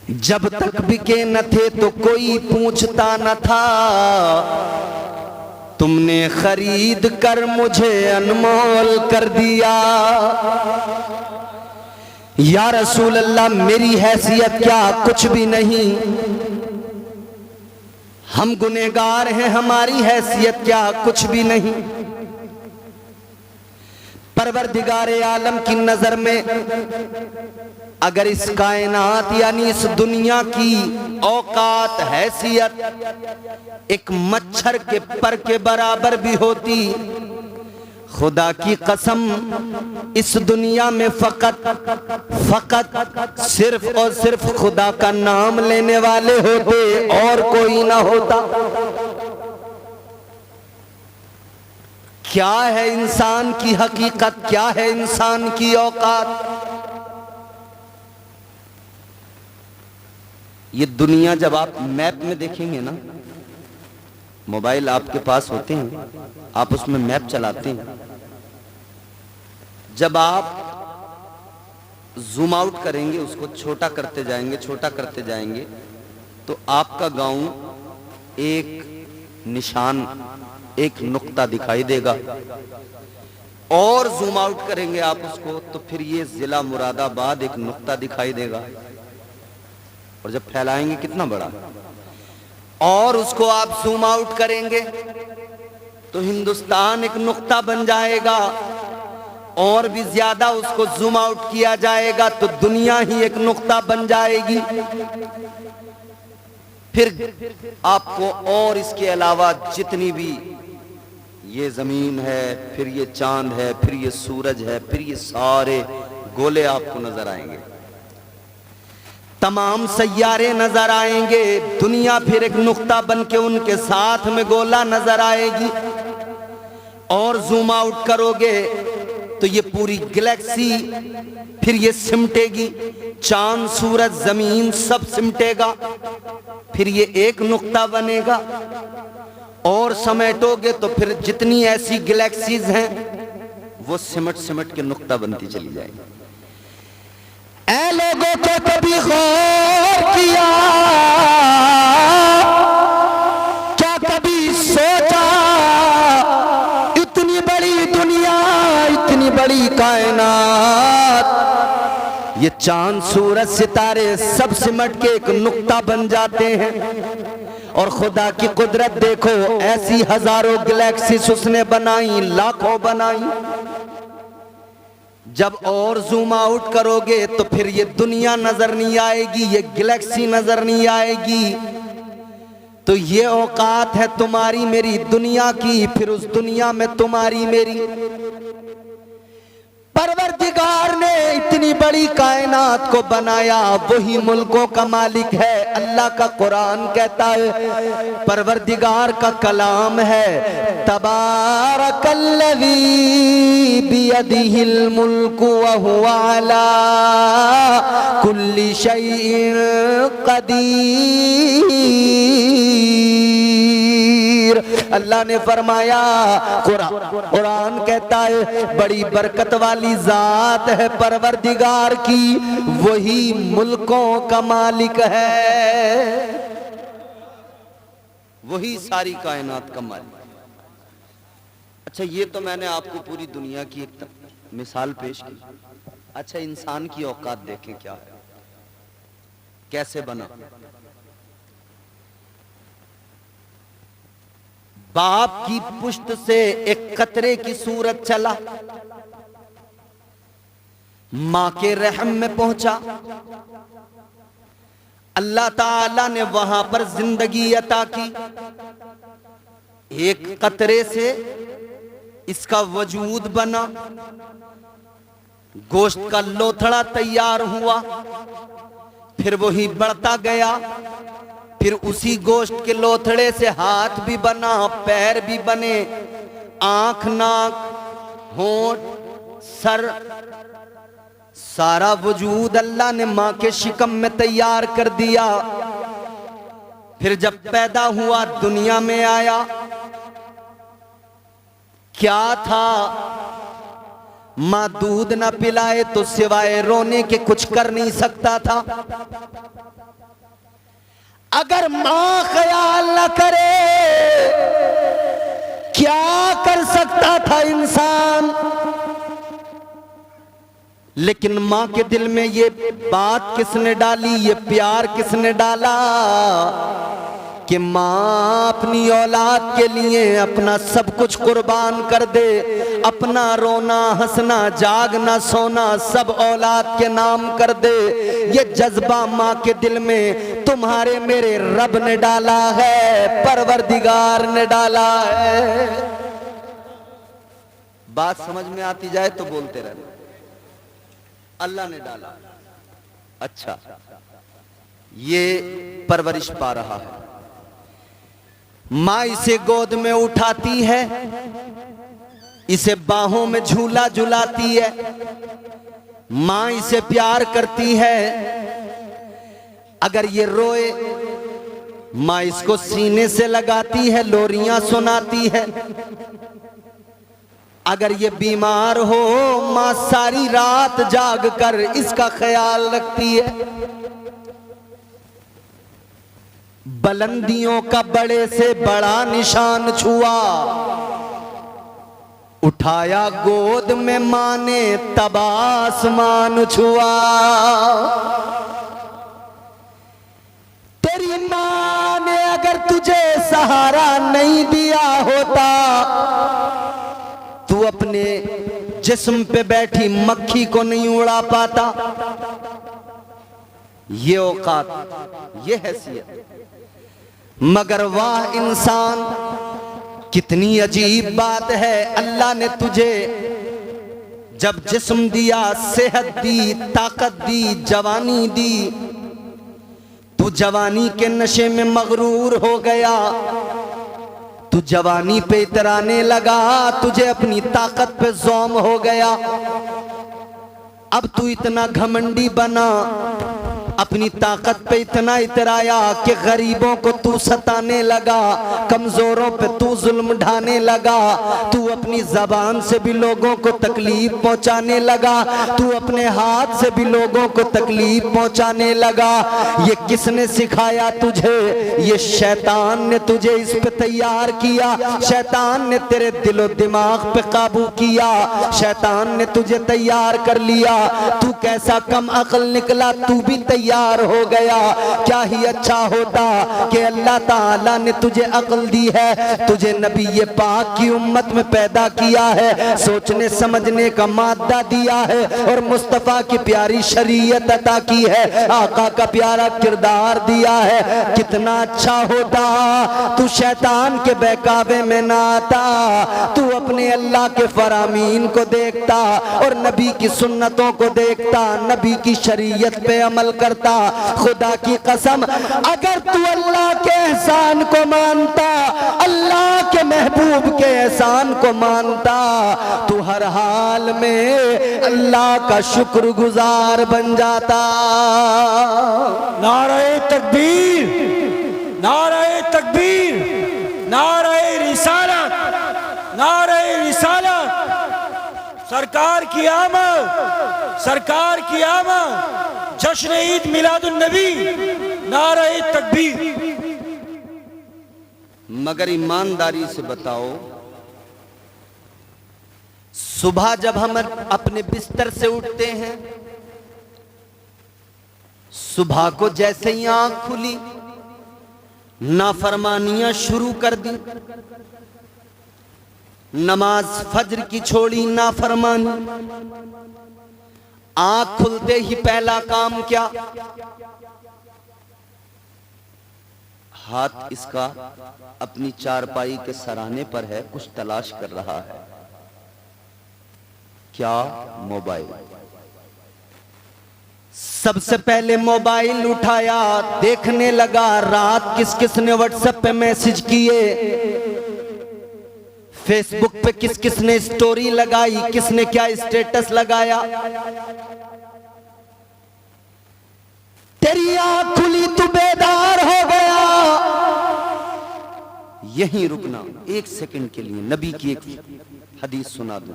जब तक बिके न थे तो कोई पूछता न था, तुमने खरीद कर मुझे अनमोल कर दिया। या रसूल अल्लाह, मेरी हैसियत क्या कुछ भी नहीं, हम गुनहगार हैं, हमारी हैसियत क्या कुछ भी नहीं। परवरदिगारे आलम की नजर में अगर इस कायनात यानी इस दुनिया की औकात हैसियत एक मच्छर के पर के बराबर भी होती, खुदा की कसम इस दुनिया में फकत सिर्फ और सिर्फ खुदा का नाम लेने वाले होते और कोई ना होता। क्या है इंसान की हकीकत, क्या है इंसान की औकात? ये दुनिया जब आप मैप में देखेंगे ना, मोबाइल आपके पास होते हैं, आप उसमें मैप चलाते हैं, जब आप जूम आउट करेंगे, उसको छोटा करते जाएंगे, छोटा करते जाएंगे, तो आपका गांव एक निशान, एक नुक्ता दिखाई देगा। और जूम आउट करेंगे आप उसको, तो फिर ये जिला मुरादाबाद एक नुक्ता दिखाई देगा। और जब फैलाएंगे कितना बड़ा, और उसको आप जूम आउट करेंगे तो हिंदुस्तान एक नुक्ता बन जाएगा। और भी ज्यादा उसको जूम आउट किया जाएगा तो दुनिया ही एक नुक्ता बन जाएगी। फिर आपको और इसके अलावा जितनी भी ये जमीन है, फिर ये चांद है, फिर ये सूरज है, फिर ये सारे गोले आपको नजर आएंगे, तमाम सैयारे नजर आएंगे। दुनिया फिर एक नुक्ता बन के उनके साथ में गोला नजर आएगी। और जूम आउट करोगे तो ये पूरी गैलेक्सी फिर ये सिमटेगी, चांद सूरज जमीन सब सिमटेगा, फिर ये एक नुक्ता बनेगा। और समेटोगे तो फिर जितनी ऐसी गैलेक्सीज हैं वो सिमट सिमट के नुक्ता बनती चली जाएगी। ऐ लोगों को कभी गौर किया, क्या कभी सोचा, इतनी बड़ी दुनिया, इतनी बड़ी कायनात, ये चांद सूरज सितारे सब सिमट के एक नुक्ता बन जाते हैं। और खुदा की कुदरत देखो, ऐसी हजारों गैलेक्सीज उसने बनाई, लाखों बनाई। जब और जूम आउट करोगे तो फिर ये दुनिया नजर नहीं आएगी, ये गैलेक्सी नजर नहीं आएगी। तो ये औकात है तुम्हारी मेरी दुनिया की, फिर उस दुनिया में तुम्हारी मेरी। परवरदिगार ने इतनी बड़ी कायनात को बनाया, वही मुल्कों का मालिक है। अल्लाह का कुरान कहता है, परवरदिगार का कलाम है, तबारकल्लज़ी बियदिहिल मुल्कु व हुवा अला कुल्ली शैइन कदीर। अल्लाह ने फरमाया, कुरान कहता है, बड़ी बरकत वाली जात है परवरदिगार की, वही मुल्कों का मालिक है, वही सारी कायनात का मालिक। अच्छा, ये तो मैंने आपको पूरी दुनिया की एक मिसाल पेश की। अच्छा, इंसान की औकात देखें क्या है, कैसे बना। बाप की पुश्त से एक कतरे की सूरत चला, मां के रहम में पहुंचा। अल्लाह ताला ने वहां पर जिंदगी अता की। एक कतरे से इसका वजूद बना, गोश्त का लोथड़ा तैयार हुआ, फिर वही बढ़ता गया, फिर उसी गोश्त के लोथड़े से हाथ भी बना, पैर भी बने, आंख, नाक, होंठ, सर, सारा वजूद अल्लाह ने मां के शिकम में तैयार कर दिया। फिर जब पैदा हुआ, दुनिया में आया, क्या था माँ दूध ना पिलाए तो सिवाय रोने के कुछ कर नहीं सकता था। अगर माँ ख्याल न करे क्या कर सकता था इंसान। लेकिन माँ के दिल में ये बात किसने डाली, ये प्यार किसने डाला कि माँ अपनी औलाद के लिए अपना सब कुछ कुर्बान कर दे, अपना रोना हंसना जागना सोना सब औलाद के नाम कर दे। ये जज्बा माँ के दिल में तुम्हारे मेरे रब ने डाला है, परवरदिगार ने डाला है। बात समझ में आती जाए तो बोलते रहना, अल्लाह ने डाला। अच्छा, ये परवरिश पा रहा है, माँ इसे गोद में उठाती है, इसे बाहों में झूला झुलाती है, माँ इसे प्यार करती है। अगर ये रोए माँ इसको सीने से लगाती है, लोरियां सुनाती है। अगर ये बीमार हो माँ सारी रात जाग कर इसका ख्याल रखती है। बुलंदियों का बड़े से बड़ा निशान छुआ, उठाया गोद में माँ ने तब आसमान छुआ। तेरी माँ ने अगर तुझे सहारा नहीं दिया होता, तू अपने जिस्म पे बैठी मक्खी को नहीं उड़ा पाता। ये औकात, ये हैसियत। मगर वाह इंसान, कितनी अजीब बात है, अल्लाह ने तुझे जब जिस्म दिया, सेहत दी, ताकत दी, जवानी दी, तू जवानी के नशे में मगरूर हो गया, तू जवानी पे इतराने लगा, तुझे अपनी ताकत पे ज़ौम हो गया। अब तू इतना घमंडी बना, अपनी ताकत पे इतना इतराया कि गरीबों को तू सताने लगा, कमजोरों पे तू जुल्म ढाने लगा, तू अपनी जबान से भी लोगों को तकलीफ पहुंचाने लगा, तू अपने हाथ से भी लोगों को तकलीफ पहुंचाने लगा। ये किसने सिखाया तुझे? ये शैतान ने तुझे इस पे तैयार किया, शैतान ने तेरे दिलो दिमाग पे काबू किया, शैतान ने तुझे तैयार कर लिया। तू कैसा कम अक्ल निकला, तू भी तैयार हो गया। क्या ही अच्छा होता कि अल्लाह ताला ने तुझे अक्ल दी है, तुझे नबी ये पाक की उम्मत में पैदा किया है, सोचने समझने का मादा दिया है और मुस्तफा की प्यारी शरीयत अता की है, आका का प्यारा किरदार दिया है। कितना अच्छा होता तू शैतान के बहकावे में ना आता, तू अपने अल्लाह के फरामीन को देखता और नबी की सुन्नतों को देखता, नबी की शरीयत पे अमल करता। खुदा की कसम, अगर तू अल्लाह के एहसान को मानता, अल्लाह के महबूब के एहसान को मानता, तू हर हाल में अल्लाह का शुक्रगुजार बन जाता। नारे तकबीर, नारे तकबीर, नारे रिसालत, नारे रिसालत। सरकार की आमद, सरकार की आमद, जश्न ईद मिलादुन नबी, नारे तकबीर। मगर ईमानदारी से बताओ, सुबह जब हम अपने बिस्तर से उठते हैं, सुबह को जैसे ही आंख खुली नाफरमानियां शुरू कर दी, नमाज फज्र की छोड़ी नाफरमानी, आंख खुलते ही पहला काम क्या? हाथ इसका अपनी चारपाई के सराहने पर है, कुछ तलाश कर रहा है। क्या? मोबाइल। सबसे पहले मोबाइल उठाया, देखने लगा रात किस किस ने व्हाट्सएप पे मैसेज किए, फेसबुक पे किस किस ने स्टोरी लगाई, किसने क्या स्टेटस लगाया। तेरी आंख खुली, तू बेदार हो गया। यहीं रुकना एक सेकंड के लिए, नबी की एक हदीस सुना दूं।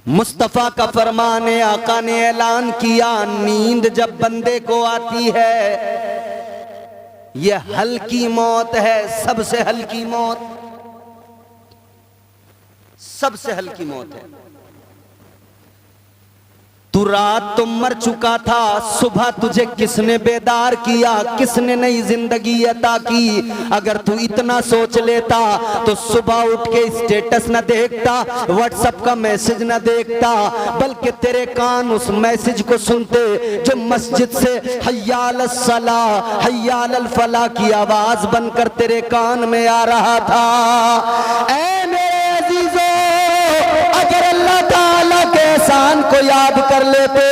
मुस्तफा का फरमान है, आका ने ऐलान किया, नींद जब बंदे को आती है ये हल्की मौत है, सबसे हल्की मौत, सबसे हल्की मौत है। तू रात तो मर चुका था, सुबह तुझे किसने बेदार किया, किसने नई जिंदगी अता की। अगर तू इतना सोच लेता तो सुबह उठ के स्टेटस न देखता, व्हाट्सएप का मैसेज न देखता, बल्कि तेरे कान उस मैसेज को सुनते जो मस्जिद से हय्या अलस सला हय्या अलल फला की आवाज बनकर तेरे कान में आ रहा था। ऐ मेरे अजीजों, अगर अल्लाह ताला के एहसान को याद कर लेते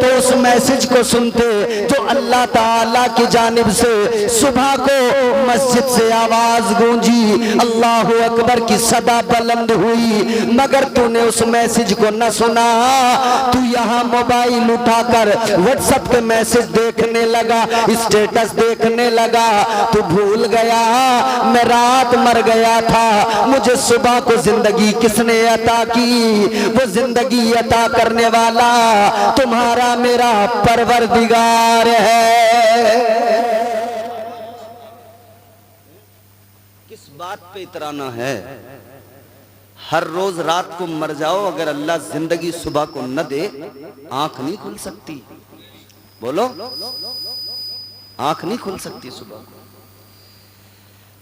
तो उस मैसेज को सुनते जो अल्लाह ताला की जानिब से सुबह को मस्जिद से आवाज गूंजी, अल्लाह अकबर की सदा बुलंद हुई, मगर तूने उस मैसेज को न सुना। तू यहाँ मोबाइल उठाकर व्हाट्सएप के मैसेज देखने लगा, स्टेटस देखने लगा। तू भूल गया मैं रात मर गया था, मुझे सुबह को जिंदगी किसने अता की। वो जिंदगी अता करने वाला तुम्हारा मेरा परवरदिगार है। किस बात पे इतराना है? हर रोज रात को मर जाओ, अगर अल्लाह जिंदगी सुबह को न दे आंख नहीं खुल सकती। बोलो, आंख नहीं खुल सकती सुबह को।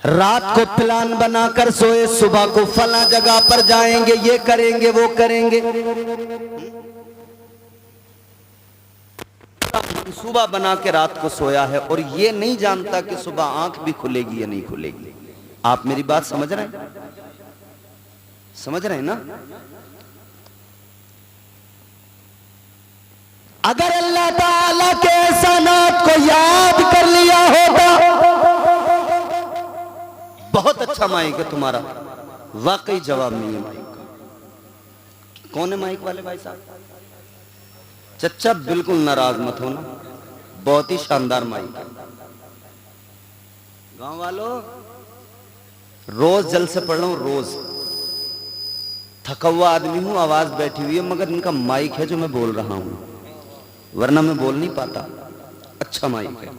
रात को प्लान बनाकर सोए, सुबह को फला जगह पर जाएंगे, ये करेंगे वो करेंगे, सुबह बना के रात को सोया है और ये नहीं जानता कि सुबह आंख भी खुलेगी या नहीं खुलेगी। आप मेरी बात समझ रहे हैं? समझ रहे हैं ना? अगर अल्लाह ताला के एहसानात को याद कर लिया होगा, बहुत अच्छा माइक है तुम्हारा, वाकई जवाब नहीं है माइक का। कौन है माइक वाले भाई साहब? चच्चा बिल्कुल नाराज मत होना, बहुत ही शानदार माइक है। गांव वालों, रोज जल से पढ़ रहा हूं, रोज थका हुआ आदमी हूं, आवाज बैठी हुई है, मगर इनका माइक है जो मैं बोल रहा हूं, वरना मैं बोल नहीं पाता। अच्छा माइक है,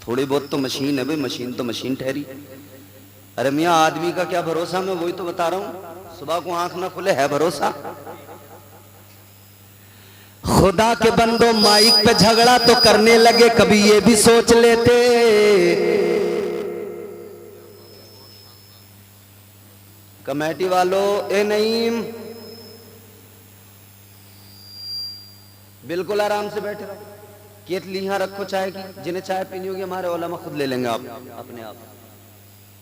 थोड़ी बहुत तो मशीन है भाई, मशीन तो मशीन ठहरी। अरे मियाँ, आदमी का क्या भरोसा, मैं वही तो बता रहा हूं, सुबह को आंख ना खुले है भरोसा? खुदा के बंदो, माइक पे झगड़ा तो करने लगे, कभी ये भी सोच लेते कमेटी वालों, ए नईम बिल्कुल आराम से बैठे रहो, केतली यहां रखो चाय की, जिन्हें चाय पीनी होगी हमारे उलमा खुद ले लेंगे आप अपने आप,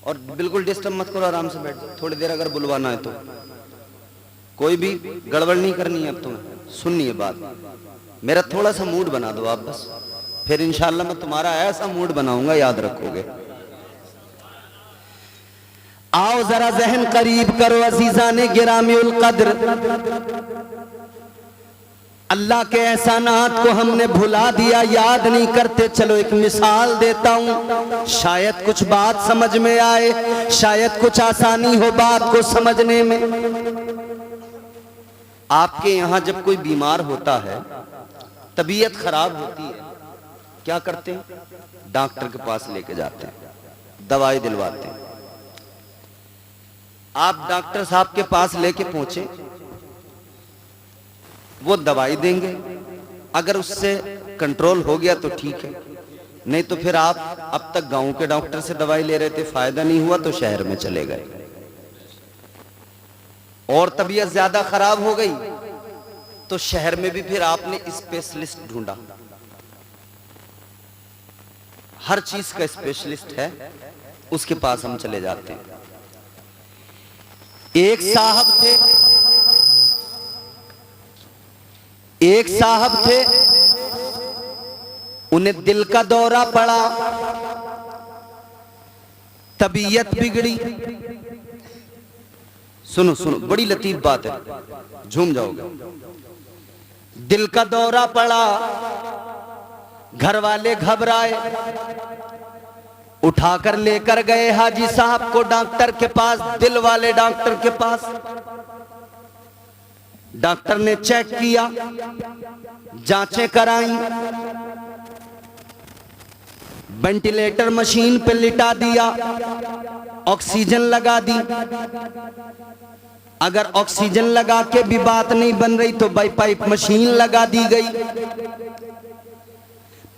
और बिल्कुल डिस्टर्ब मत करो, आराम से बैठ जाओ। थोड़ी देर अगर बुलवाना है तो, कोई भी गड़बड़ नहीं करनी है अब तुम्हें, सुननी है बात। मेरा थोड़ा सा मूड बना दो आप बस, फिर इंशाल्लाह मैं तुम्हारा ऐसा मूड बनाऊंगा, याद रखोगे। आओ जरा जहन करीब करो अजीजाने गिरामीउल कद्र, अल्लाह के एहसानात को हमने भुला दिया, याद नहीं करते। चलो एक मिसाल देता हूं, शायद कुछ बात समझ में आए, शायद कुछ आसानी हो बात को समझने में। आपके यहां जब कोई बीमार होता है, तबीयत खराब होती है, क्या करते हैं? डॉक्टर के पास लेके जाते हैं, दवाई दिलवाते हैं। आप डॉक्टर साहब के पास लेके पहुंचे, वो दवाई देंगे, अगर उससे कंट्रोल हो गया तो ठीक है, नहीं तो फिर आप अब तक गांव के डॉक्टर से दवाई ले रहे थे, फायदा नहीं हुआ तो शहर में चले गए, और तबीयत ज्यादा खराब हो गई तो शहर में भी फिर आपने स्पेशलिस्ट ढूंढा। हर चीज का स्पेशलिस्ट है, उसके पास हम चले जाते हैं। एक साहब थे, उन्हें दिल का दौरा पड़ा, तबीयत बिगड़ी। सुनो सुनो, बड़ी लतीफ बात है, झूम जाओगे। दिल का दौरा पड़ा, घर वाले घबराए, उठाकर लेकर गए हाजी साहब को डॉक्टर के पास, दिल वाले डॉक्टर के पास। डॉक्टर ने चेक किया, जांचें कराई, वेंटिलेटर मशीन पे लिटा दिया, ऑक्सीजन लगा दी। अगर ऑक्सीजन लगा के भी बात नहीं बन रही तो बाईपाइप मशीन लगा दी गई।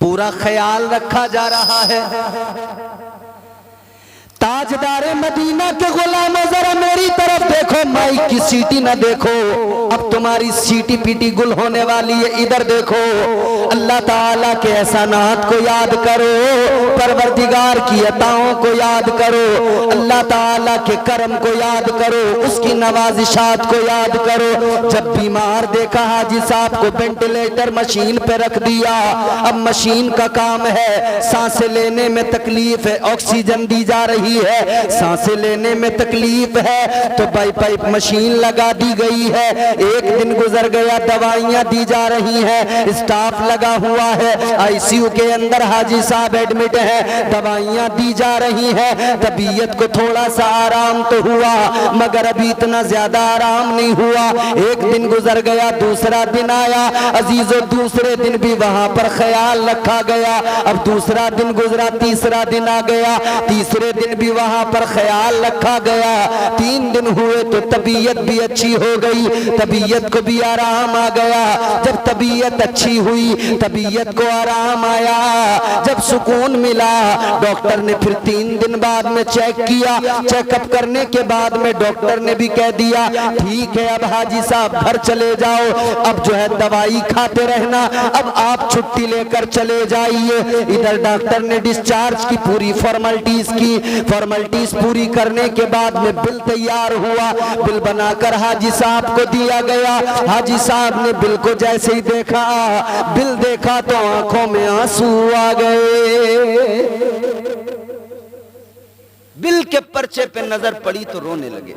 पूरा ख्याल रखा जा रहा है। ताजदारे मदीना के गुलामों जरा मेरी तरफ देखो, माइक की सीटी न देखो, अब तुम्हारी सीटी पीटी गुल होने वाली है। इधर देखो, अल्लाह ताला के एहसानात को याद करो, परवरदिगार की अताओं को याद करो, अल्लाह ताला के करम को याद करो, उसकी नवाजिशात को याद करो। जब बीमार देखा हाजी साहब को वेंटिलेटर मशीन पे रख दिया। अब मशीन का काम है, सांसें लेने में तकलीफ है, ऑक्सीजन दी जा रही है, सांसें लेने में तकलीफ है तो बाईपाइप मशीन लगा दी गई है। एक दिन गुजर गया, दवाइयां दी जा रही हैं, स्टाफ लगा हुआ है, आईसीयू के अंदर हाजी साहब एडमिट है, दवाइयां दी जा रही हैं। तबीयत को थोड़ा सा आराम तो हुआ मगर अभी इतना ज्यादा आराम नहीं हुआ। एक दिन गुजर गया, दूसरा दिन आया, अजीजों दूसरे दिन भी वहां पर ख्याल रखा गया। अब दूसरा दिन गुजरा, तीसरा दिन आ गया, तीसरे दिन भी वहां पर ख्याल रखा गया। 3 दिन हुए तो तबीयत भी अच्छी हो गई, तबीयत को भी आराम आ गया। जब तबीयत अच्छी हुई, तबीयत को आराम आया, जब सुकून मिला, डॉक्टर ने फिर 3 दिन बाद में चेक किया। चेकअप करने के बाद में डॉक्टर ने भी कह दिया ठीक है, अब हाजी साहब घर चले जाओ, अब जो है दवाई खाते रहना, अब आप छुट्टी लेकर चले जाइए। इधर डॉक्टर ने डिस्चार्ज की पूरी फॉर्मेलिटीज की, फॉर्मेलिटीज पूरी करने के बाद में बिल तैयार हुआ, बिल बनाकर हाजी साहब को दिया गया। हाजी साहब ने बिल को जैसे ही देखा, बिल देखा तो आंखों में आंसू आ गए। बिल के पर्चे पे नजर पड़ी तो रोने लगे।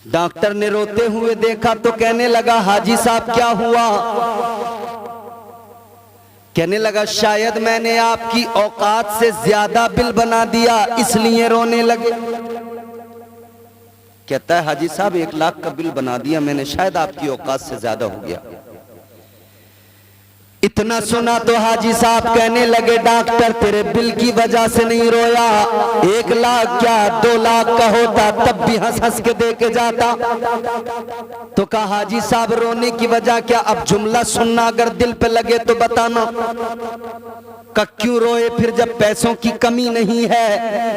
डॉक्टर ने रोते हुए देखा तो कहने लगा हाजी साहब क्या हुआ? कहने लगा शायद मैंने आपकी औकात से ज्यादा बिल बना दिया इसलिए रोने लगे। कहता है हाजी साहब 1 लाख का बिल बना दिया मैंने, शायद आपकी औकात से ज्यादा हो गया। इतना सुना तो हाजी साहब कहने लगे डॉक्टर तेरे बिल की वजह से नहीं रोया, 1 लाख क्या 2 लाख का होता तब भी हंस हंस के दे के जाता। तो कहा हाजी साहब रोने की वजह क्या? अब जुमला सुनना अगर दिल पे लगे तो बताना। का क्यों रोए फिर जब पैसों की कमी नहीं है,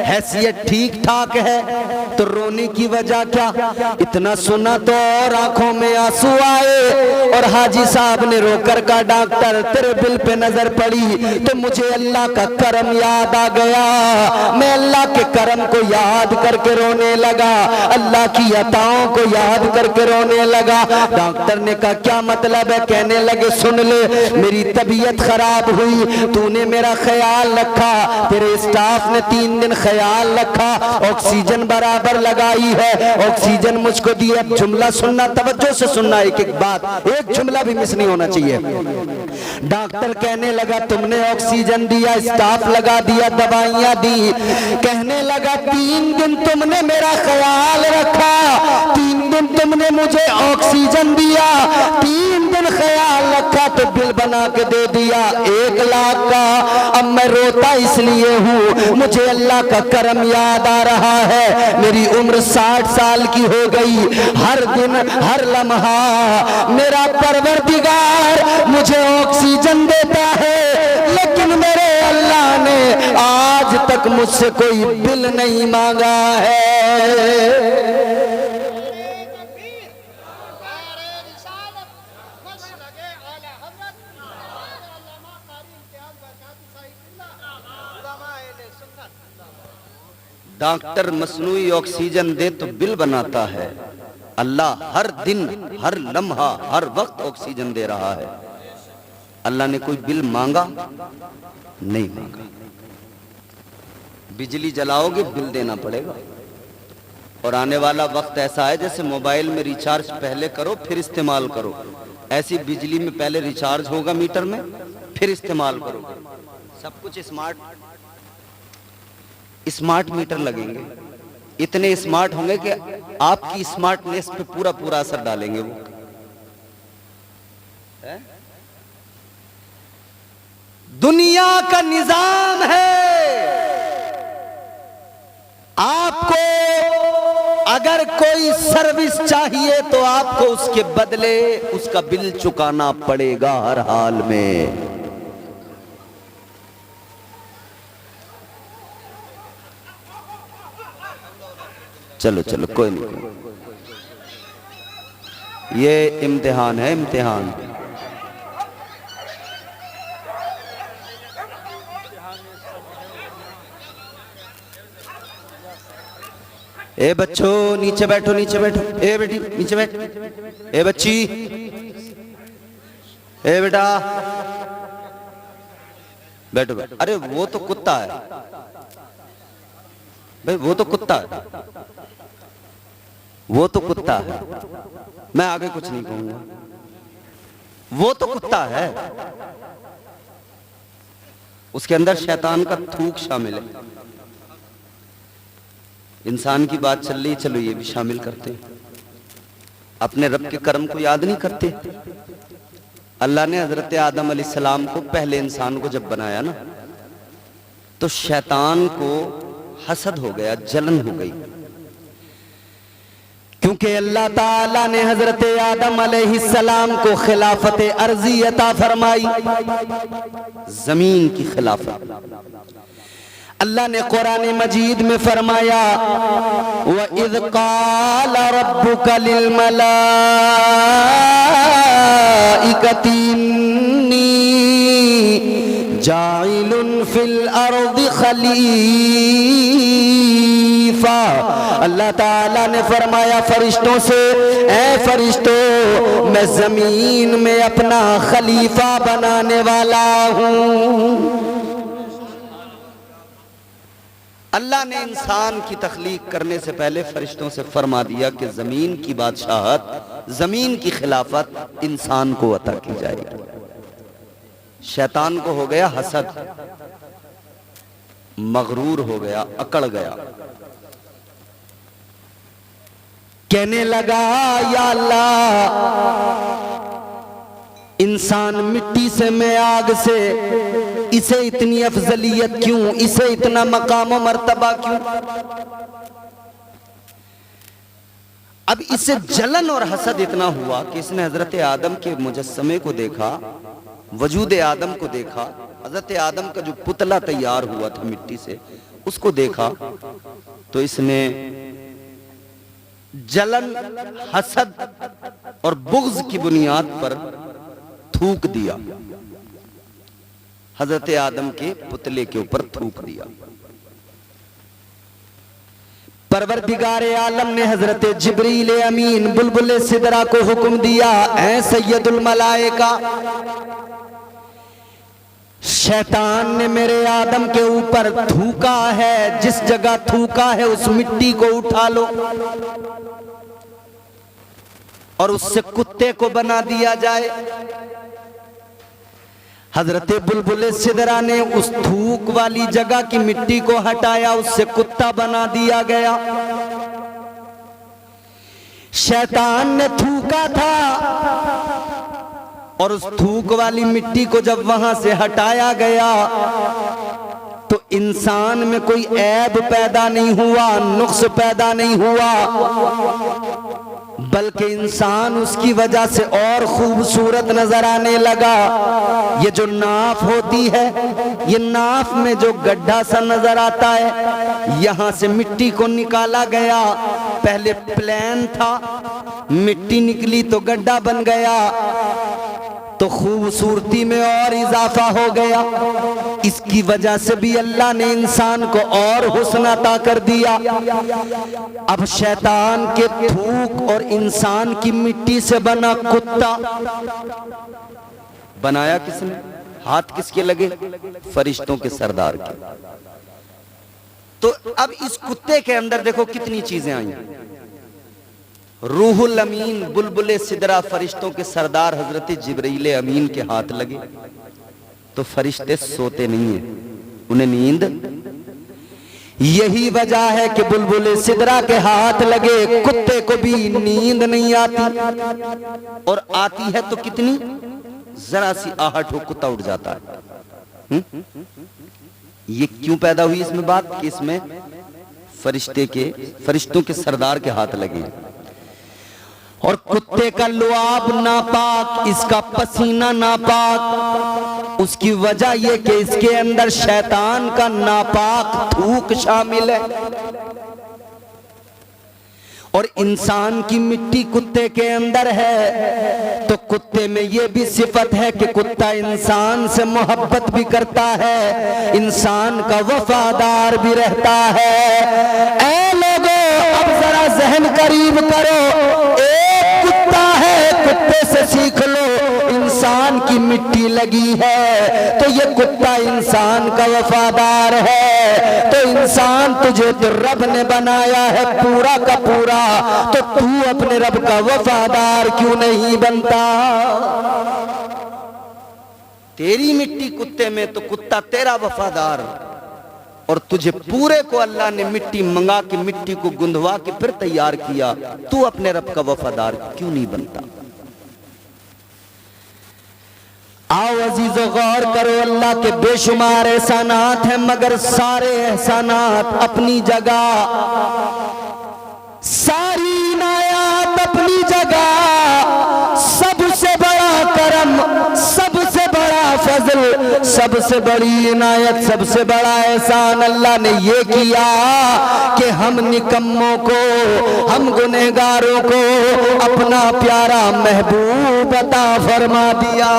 हैसियत ठीक ठाक है तो रोने की वजह क्या? इतना सुना तो और आंखों में आंसू आए और हाजी साहब ने रोकर का डॉक्टर तेरे बिल पे नजर पड़ी तो मुझे अल्लाह का करम याद आ गया, मैं अल्लाह के करम को याद करके रोने लगा, अल्लाह की अताओं को याद करके रोने लगा। डॉक्टर ने कहा क्या मतलब है? कहने लगे सुन ले, मेरी तबीयत खराब हुई, तूने मेरा ख्याल रखा, तेरे स्टाफ ने 3 दिन ख्याल रखा, ऑक्सीजन बराबर लगाई है, ऑक्सीजन मुझको दी। अब जुमला सुनना, तवज्जो से सुनना, एक एक बात, एक जुमला भी मिस नहीं होना चाहिए। डॉक्टर कहने लगा तुमने ऑक्सीजन दिया, स्टाफ लगा दिया, दवाइयां दी, कहने लगा 3 दिन तुमने मेरा ख्याल रखा, 3 दिन तुमने मुझे ऑक्सीजन दिया, 3 दिन ख्याल रखा तो बिल बना के दे दिया 1 लाख का। अब मैं रोता इसलिए हूँ, मुझे अल्लाह का करम याद आ रहा है, मेरी उम्र 60 साल की हो गई, हर दिन हर लम्हा मेरा परवरदिगार मुझे ऑक्सीजन देता है, लेकिन मेरे अल्लाह ने आज तक मुझसे कोई बिल नहीं मांगा है। डॉक्टर मसनूई ऑक्सीजन दे तो बिल बनाता है, अल्लाह हर दिन हर लम्हा हर वक्त ऑक्सीजन दे रहा है। अल्लाह ने कोई बिल मांगा नहीं मांगा। बिजली जलाओगे बिल देना पड़ेगा और आने वाला वक्त ऐसा है जैसे मोबाइल में रिचार्ज पहले करो फिर इस्तेमाल करो, ऐसी बिजली में पहले रिचार्ज होगा मीटर में फिर इस्तेमाल करोगे। सब कुछ स्मार्ट मीटर लगेंगे। इतने स्मार्ट होंगे कि आपकी स्मार्टनेस पे पूरा पूरा असर डालेंगे वो। दुनिया का निजाम है, आपको अगर कोई सर्विस चाहिए तो आपको उसके बदले उसका बिल चुकाना पड़ेगा हर हाल में। चलो चलो कोई नहीं, ये इम्तिहान है, इम्तिहान। ए बच्चों नीचे बैठो, नीचे बैठो। ए बेटी नीचे बैठ। ए बच्ची, ए बेटा बैठो बैठो। अरे वो तो कुत्ता है भाई, वो तो कुत्ता है, वो तो कुत्ता है। मैं आगे कुछ नहीं कहूंगा, वो तो कुत्ता है, उसके अंदर शैतान का थूक शामिल है। इंसान की बात चल रही, चलो ये भी शामिल करते हैं। अपने रब के कर्म को याद नहीं करते। अल्लाह ने हजरत आदम अलैहिस्सलाम को, पहले इंसान को जब बनाया ना, तो शैतान को हसद हो गया, जलन हो गई, क्योंकि अल्लाह ताला ने हजरत आदम अलैहिस्सलाम को खिलाफत अर्जी अता फरमाई, जमीन की खिलाफत। अल्लाह ने कुरान मजीद में फरमाया, व इज़ क़ाल रब्बुका लिल मलाइकति इन्नी जाइलुन फिल अर्दि खलीफा। अल्लाह ताला ने फरमाया फरिश्तों से, ऐ फरिश्तों, मैं जमीन में अपना खलीफा बनाने वाला हूं। अल्लाह ने इंसान की तख्लीक करने से पहले फरिश्तों से फरमा दिया कि जमीन की बादशाहत, जमीन की खिलाफत इंसान को अता की जाएगी। शैतान को हो गया हसद, मगरूर हो गया, अकड़ गया, कहने लगा या अल्लाह, इंसान मिट्टी से, मैं आग से, इसे इतनी अफजलियत क्यों, इसे इतना मकाम और मर्तबा क्यों? अब इससे जलन और हसद इतना हुआ कि इसने हजरत आदम के मुजस्समे को देखा, वजूद आदम को देखा, हजरत आदम का जो पुतला तैयार हुआ था मिट्टी से, उसको देखा, तो इसने जलन, हसद और बुग़्ज़ की बुनियाद पर थूक दिया, हजरत आदम के पुतले के ऊपर थूक दिया। परवरदिगार आलम ने हजरत जिब्रील अमीन बुलबुल सिदरा को हुक्म दिया, ऐ सैयदुल मलाइका, शैतान ने मेरे आदम के ऊपर थूका है, जिस जगह थूका है उस मिट्टी को उठा लो और उससे कुत्ते को बना दिया जाए। हजरत बुलबुल सिदरा ने उस थूक वाली जगह की मिट्टी को हटाया, उससे कुत्ता बना दिया गया। शैतान ने थूका था और उस थूक वाली मिट्टी को जब वहां से हटाया गया तो इंसान में कोई ऐब पैदा नहीं हुआ, नुक्स पैदा नहीं हुआ, बल्कि इंसान उसकी वजह से और खूबसूरत नजर आने लगा। ये जो नाफ होती है, ये नाफ में जो गड्ढा सा नजर आता है, यहां से मिट्टी को निकाला गया, पहले प्लेन था, मिट्टी निकली तो गड्ढा बन गया, तो खूबसूरती में और इजाफा हो गया। इसकी वजह से भी अल्लाह ने इंसान को और हुस्न अता कर दिया। अब शैतान के थूक और इंसान की मिट्टी से बना कुत्ता बनाया किसने? हाथ किसके लगे? फरिश्तों के सरदार के। तो अब इस कुत्ते के अंदर देखो कितनी चीजें आई। रूहुल अमीन बुलबुल सिदरा फरिश्तों के सरदार हजरत जिब्रील अमीन के हाथ लगे तो फरिश्ते सोते नहीं है, उन्हें नींद यही वजह है कि बुलबुल सिदरा के हाथ लगे कुत्ते को भी नींद नहीं आती, और आती है तो कितनी, जरा सी आहट हो कुत्ता उठ जाता है। ये क्यों पैदा हुई इसमें बात कि इसमें फरिश्तों के सरदार के हाथ लगे। और कुत्ते का लुआब नापाक, इसका पसीना नापाक, उसकी वजह यह कि इसके अंदर शैतान का नापाक थूक शामिल है। और इंसान की मिट्टी कुत्ते के अंदर है, तो कुत्ते में यह भी सिफत है कि कुत्ता इंसान से मोहब्बत भी करता है, इंसान का वफादार भी रहता है। ऐ लोगों, अब जरा जहन करीब करो, एक कुत्ता है, कुत्ते से सीख लो। इंसान की मिट्टी लगी है तो ये कुत्ता इंसान का वफादार है। तो इंसान तुझे तो रब ने बनाया है पूरा का पूरा, तो तू अपने रब का वफादार क्यों नहीं बनता? तेरी मिट्टी कुत्ते में तो कुत्ता तेरा वफादार, और तुझे पूरे को अल्लाह ने मिट्टी मंगा के मिट्टी को गुंदवा के फिर तैयार किया, तू अपने रब का वफादार क्यों नहीं बनता? आओ अजीजो गौर करो, अल्लाह के बेशुमार एहसानात हैं, मगर सारे एहसानात अपनी जगह, सारी इनायत अपनी जगह, सबसे बड़ा करम, सबसे बड़ा फजल, सबसे बड़ी इनायत, सबसे बड़ा एहसान अल्लाह ने ये किया कि हम निकम्मों को, हम गुनहगारों को अपना प्यारा महबूब अता फरमा दिया।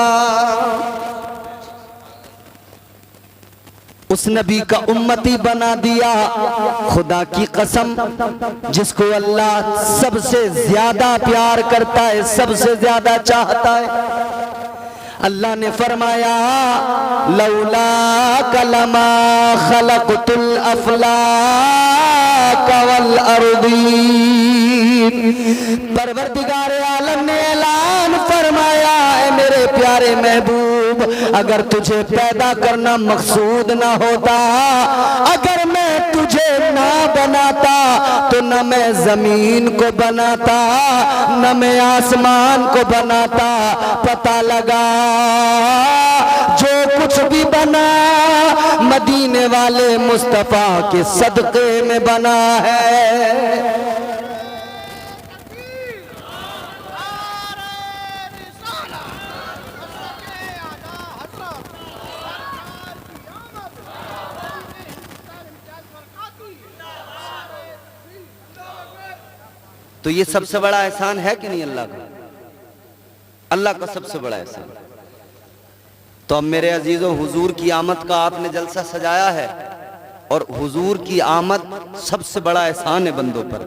उस नबी का उम्मती बना दिया। खुदा की कसम, जिसको अल्लाह सबसे ज्यादा प्यार करता है, सबसे ज्यादा चाहता है, अल्लाह ने फरमाया लौला कलमा खलक़तुल अफ़लाक वल अर्दीन। परवरदिगार आलम ने ऐलान फरमाया, है मेरे प्यारे महबूब, अगर तुझे पैदा करना मकसूद ना होता, अगर मैं तुझे ना बनाता, तो न मैं जमीन को बनाता, न मैं आसमान को बनाता। पता लगा जो कुछ भी बना मदीने वाले मुस्तफा के सदके में बना है। तो ये सबसे बड़ा एहसान है कि नहीं अल्लाह का? अल्लाह का सबसे बड़ा एहसान। तो अब मेरे अजीजों, हुजूर की आमद का आपने जलसा सजाया है, और हुजूर की आमद सबसे बड़ा एहसान है बंदों पर।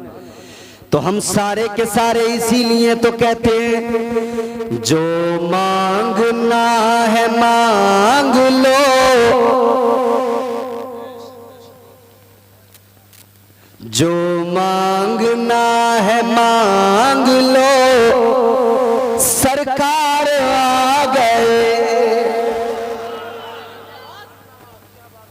तो हम सारे के सारे इसीलिए तो कहते हैं, जो मांगना है मांग लो, जो मांगना है मांग लो, सरकार आ गए।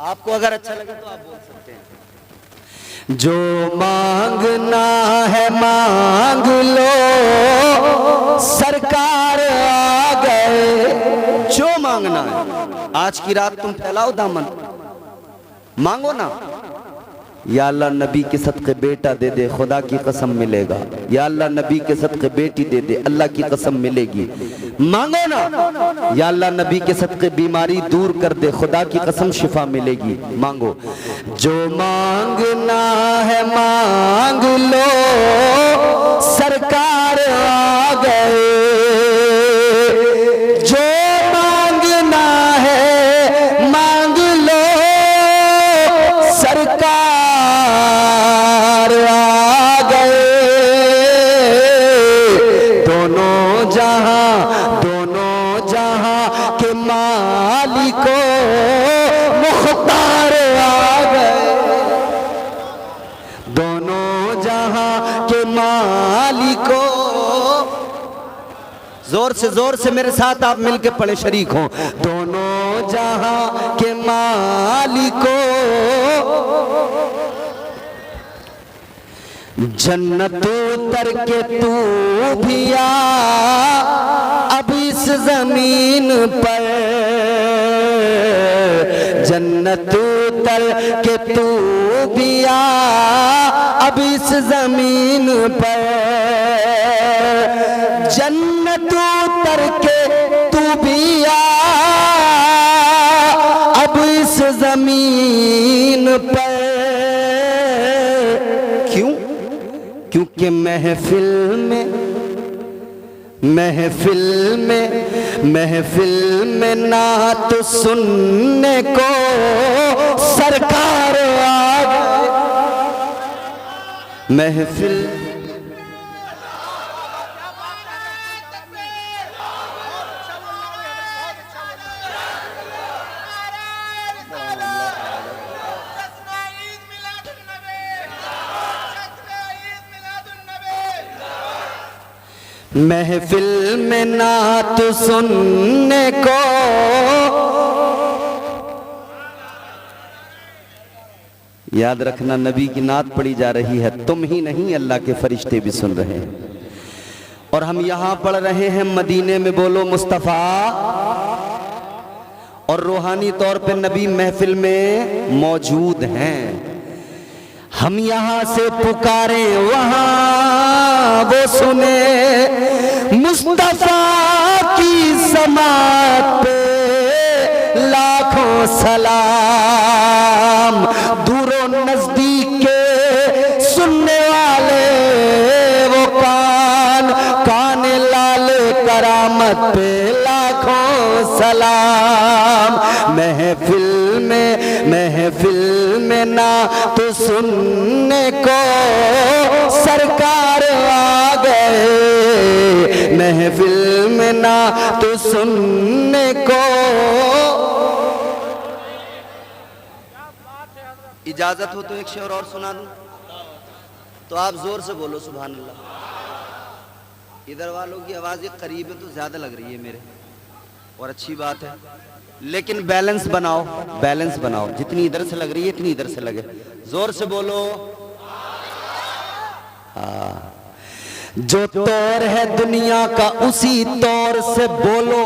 आपको अगर अच्छा लगे तो आप बोल सकते हैं। जो मांगना है मांग लो, सरकार आ गए। जो मांगना है, आज की रात तुम फैलाओ दामन, मांगो ना। या अल्लाह नबी के सदक़े बेटा दे दे, खुदा की कसम मिलेगा। या अल्लाह नबी के सदक़े बेटी दे दे, अल्लाह की कसम मिलेगी। मांगो ना। या अल्लाह नबी के सदक़े बीमारी दूर कर दे, खुदा की कसम शिफा मिलेगी। मांगो। जो मांगना है मांग लो, सरकार आ गए। जो मांगना है मांग लो, सरकार आ गए। दोनों जहां के मालिको मुख्तार आ गए। दोनों जहां के मालिको, जोर से मेरे साथ आप मिलके पढ़े, शरीक हों। दोनों जहां के मालिको जन्नत उतर के तू भी आ अब इस जमीन पर, जन्नत उतर के तू भी आ अब इस जमीन पर, जन्नत उतर के तू भी आ अब इस जमीन पर। क्यों? क्योंकि महफिल में नात सुनने को सरकार आ गए। महफिल महफिल में नात सुनने को याद रखना, नबी की नात पढ़ी जा रही है, तुम ही नहीं अल्लाह के फरिश्ते भी सुन रहे हैं। और हम यहां पढ़ रहे हैं मदीने में, बोलो मुस्तफा। और रूहानी तौर पे नबी महफिल में मौजूद हैं। हम यहां से पुकारे वहां वो सुने, मुस्तफा की समात पे लाखों सलाम। दूरों नजदीक के सुनने वाले वो कान लाले करामत पे लाखों सलाम। महफिल में ना तो सुनने को सरकार आ गए। महफिल में ना तो सुनने को। इजाजत हो तो एक शेर और सुना दूं? तो आप जोर से बोलो सुभान अल्लाह। इधर वालों की आवाज़ करीब है तो ज्यादा लग रही है मेरे, और अच्छी बात है, लेकिन बैलेंस बनाओ। जितनी इधर से लग रही है इतनी इधर से लगे। जोर से बोलो। जो तौर है दुनिया का उसी तौर से बोलो।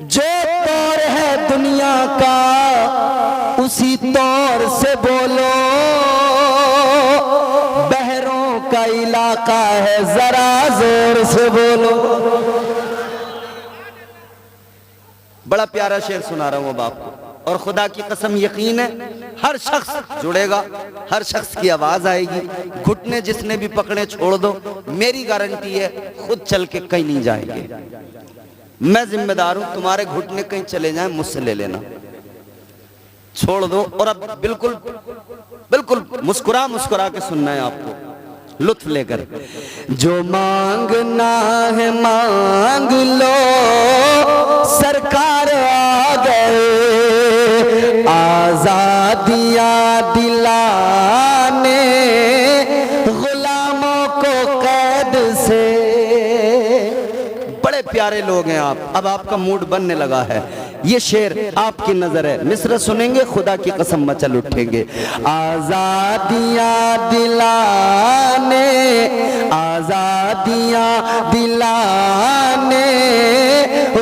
जो तौर है दुनिया का उसी तौर से बोलो। बहरों का इलाका है जरा जोर से बोलो। बड़ा प्यारा शेर सुना रहा हूं अब आपको, और खुदा की कसम यकीन है हर शख्स जुड़ेगा, हर शख्स की आवाज आएगी। घुटने जिसने भी पकड़े छोड़ दो, मेरी गारंटी है खुद चल के कहीं नहीं जाएंगे। मैं जिम्मेदार हूं, तुम्हारे घुटने कहीं चले जाएं मुझसे ले लेना, छोड़ दो। और अब बिल्कुल मुस्कुरा के सुनना है आपको, लुत्फ लेकर। जो मांगना है मांग लो, सरकार आ गए। आजादियां दिलाने गुलामों को कैद से। बड़े प्यारे लोग हैं आप, अब आपका मूड बनने लगा है। ये शेर आपकी नजर है, मिस्र सुनेंगे खुदा की कसम मचल उठेंगे। आजादियां दिलाने, आजादियां दिलाने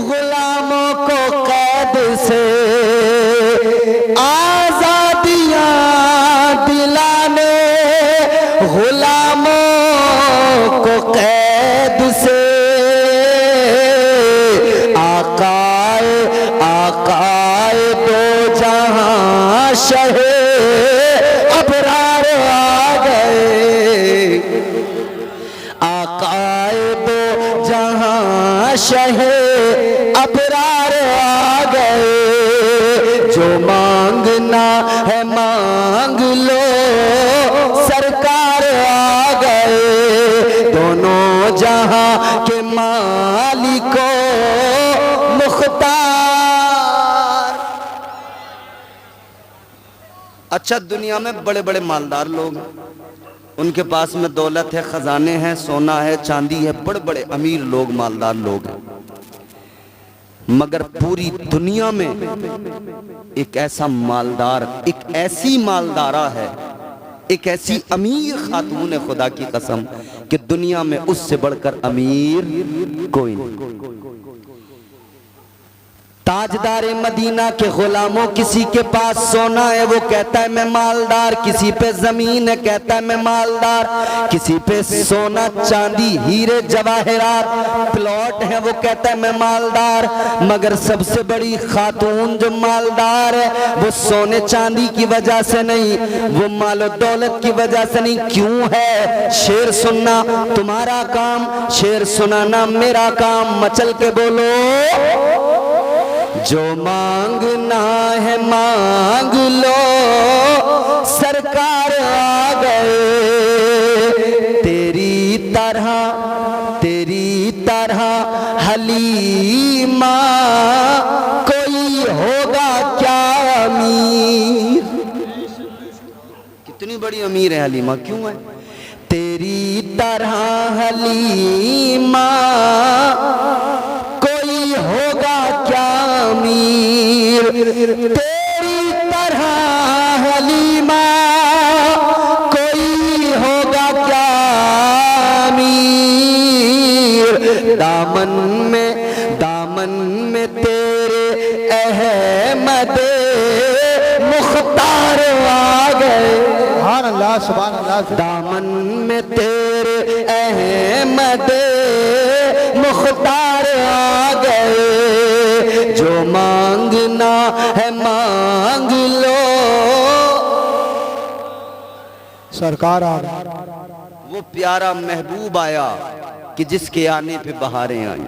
गुलामों को कैद से। आजादियां दिलाने गुलामों को कैद से। आकाए दो जहां शहे अबरार आ गए। आकाए दो जहां शहे अबरार आ गए। जो मांगना है मांग लो, सरकार आ गए। दोनों जहां के मालिकों मुख्तार। अच्छा, दुनिया में बड़े बड़े मालदार लोग हैं, उनके पास में दौलत है, खजाने हैं, सोना है, चांदी है, बड़े बड़े अमीर लोग, मालदार लोग हैं। मगर पूरी दुनिया में एक ऐसा मालदार, एक ऐसी मालदारा है एक ऐसी अमीर खातून है, खुदा की कसम, कि दुनिया में उससे बढ़कर अमीर कोई नहीं। ताजदार मदीना के गुलामों, किसी के पास सोना है वो कहता है मैं मालदार, किसी पे जमीन है कहता है मैं मालदार, किसी पे सोना चांदी हीरे जवाहरात प्लॉट है वो कहता है मैं मालदार। मगर सबसे बड़ी खातून जो मालदार है वो सोने चांदी की वजह से नहीं, वो मालो दौलत की वजह से नहीं। क्यों है? शेर सुनना तुम्हारा काम, शेर सुनाना मेरा काम। मचल के बोलो, जो मांगना है मांग लो, सरकार आ गए। तेरी तरह हलीमा कोई होगा क्या अमीर? कितनी बड़ी अमीर है हलीमा, क्यों है? तेरी तरह हलीमा कोई होगा क्या अमीर? तेरी तरह हलीमा कोई होगा क्या अमीर? दामन में तेरे अहमद मुख्तार आ गए। सुभान अल्लाह, सुभान अल्लाह। दामन में तेरे अहमद मुख्तार आ गए। जो मांगना है मांग लो, सरकार आ गई। वो प्यारा महबूब आया कि जिसके आने पे बहारें आई।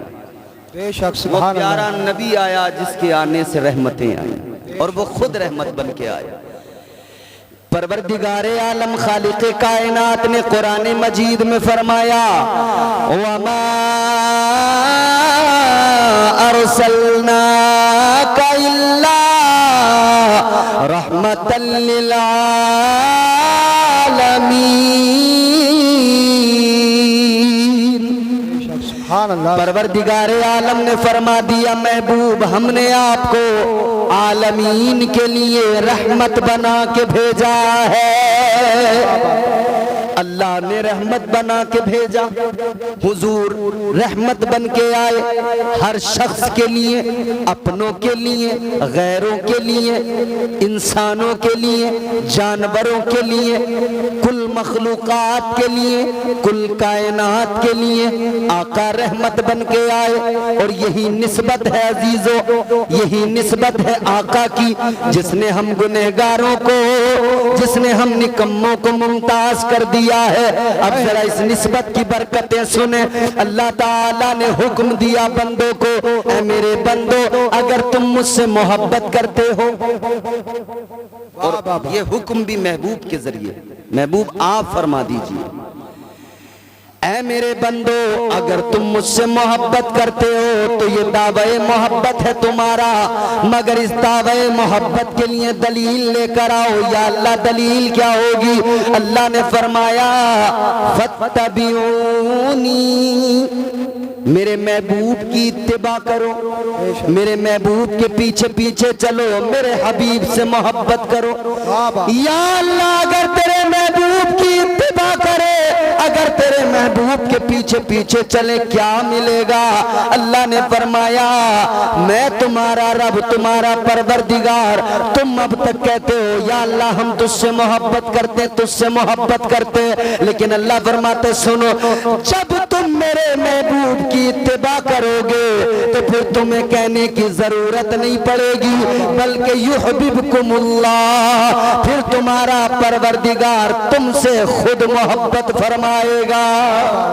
बेशक वो सुभान प्यारा अल्लाह। नबी आया जिसके आने से रहमतें आई, और वो खुद रहमत बन के आया। परवरदिगारे आलम खालिक़े कायनात ने कुरान मजीद में फरमाया, वमा अरसलनाका इल्ला रहमतल लिल आलमीन। सुभान अल्लाह। परवरदिगारे आलम ने फरमा दिया, महबूब हमने आपको आलमीन के लिए रहमत बना के भेजा है। अल्लाह ने रहमत बना के भेजा, हुजूर रहमत बन के आए हर शख्स के लिए, अपनों के लिए, गैरों के लिए, इंसानों के लिए, जानवरों के लिए, कुल मखलूकात के लिए, कुल कायनात के लिए आका रहमत बन के आए। और यही निस्बत है अजीजों, यही निस्बत है आका की, जिसने हम गुनहगारों को, जिसने हम निकम्मों को मुमताज कर दिया है। अब जरा इस निस्बत की बरकतें सुने। अल्लाह ताला ने हुक्म दिया बंदों को, ऐ मेरे बंदो अगर तुम मुझसे मोहब्बत करते हो, और ये हुक्म भी महबूब के जरिए, महबूब आप फरमा दीजिए, ऐ मेरे बंदो अगर तुम मुझसे मोहब्बत करते हो तो ये दावे मोहब्बत है तुम्हारा, मगर इस दावे मोहब्बत के लिए दलील लेकर आओ। या अल्लाह दलील क्या होगी? अल्लाह ने फरमाया, फत्तबिऊनी, मेरे महबूब की इत्तिबा करो, मेरे महबूब के पीछे पीछे चलो, मेरे हबीब से मोहब्बत करो। या अल्लाह अगर तेरे महबूब की इत्तिबा करे, अगर तेरे महबूब के पीछे पीछे चले क्या मिलेगा? अल्लाह ने फरमाया, मैं तुम्हारा रब, तुम्हारा परवरदिगार। तुम अब तक कहते हो या अल्लाह हम तुझसे मोहब्बत करते, तुझसे मोहब्बत करते, लेकिन अल्लाह फरमाते सुनो, जब तुम मेरे महबूब की इत्तिबा करोगे तो फिर तुम्हें कहने की जरूरत नहीं पड़ेगी, बल्कि युहिब्बुकुमुल्लाह, फिर तुम्हारा परवरदिगार तुमसे खुद मोहब्बत फरमाएगा।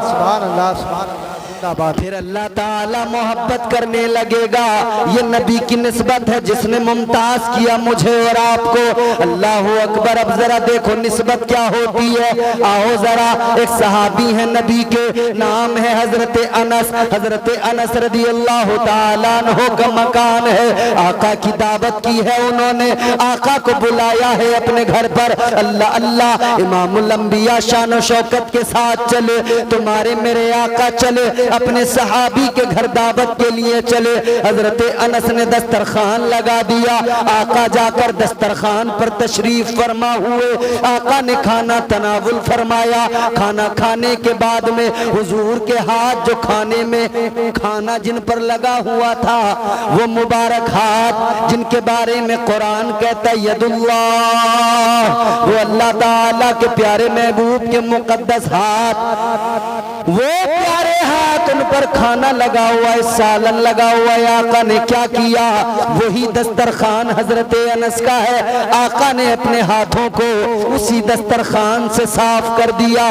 सुभान अल्लाह, सुभान अल्लाह। जिंदाबाद। फिर अल्लाह ताला मोहब्बत करने लगेगा। ये नबी की निस्बत है जिसने मुमताज किया मुझे और आपको। अल्लाह अकबर। अब जरा देखो निस्बत क्या होती है। आओ जरा, एक सहाबी है नबी के, नाम है हजरत अनस। हजरत अनस रदी अल्लाह ताला अन्हु का मकान है, आका की दावत की है उन्होंने, आका को बुलाया है अपने घर पर। अल्लाह अल्लाह, इमामुल अंबिया शान और शौकत के साथ चले, तुम्हारे मेरे आका चले। अपने सहाबी के घर दावत के लिए चले। हजरत अनस ने दस्तरखान लगा दिया। आका जाकर दस्तरखान पर तशरीफ फरमा हुए। आका ने खाना तनावुल फरमाया। खाना खाने के बाद में हुजूर के हाथ जो खाने में खाना जिन पर लगा हुआ था, वो मुबारक हाथ जिनके बारे में कुरान कहता है यदुल्लाह, वो अल्लाह ताला के प्यारे महबूब के मुकद्दस हाथ, वो प्यारे हाथ, उन पर खाना लगा हुआ है, सालन लगा हुआ है। आका ने क्या किया? वही दस्तरखान हजरत अनस का है। आका ने अपने हाथों को उसी दस्तरखान से साफ कर दिया,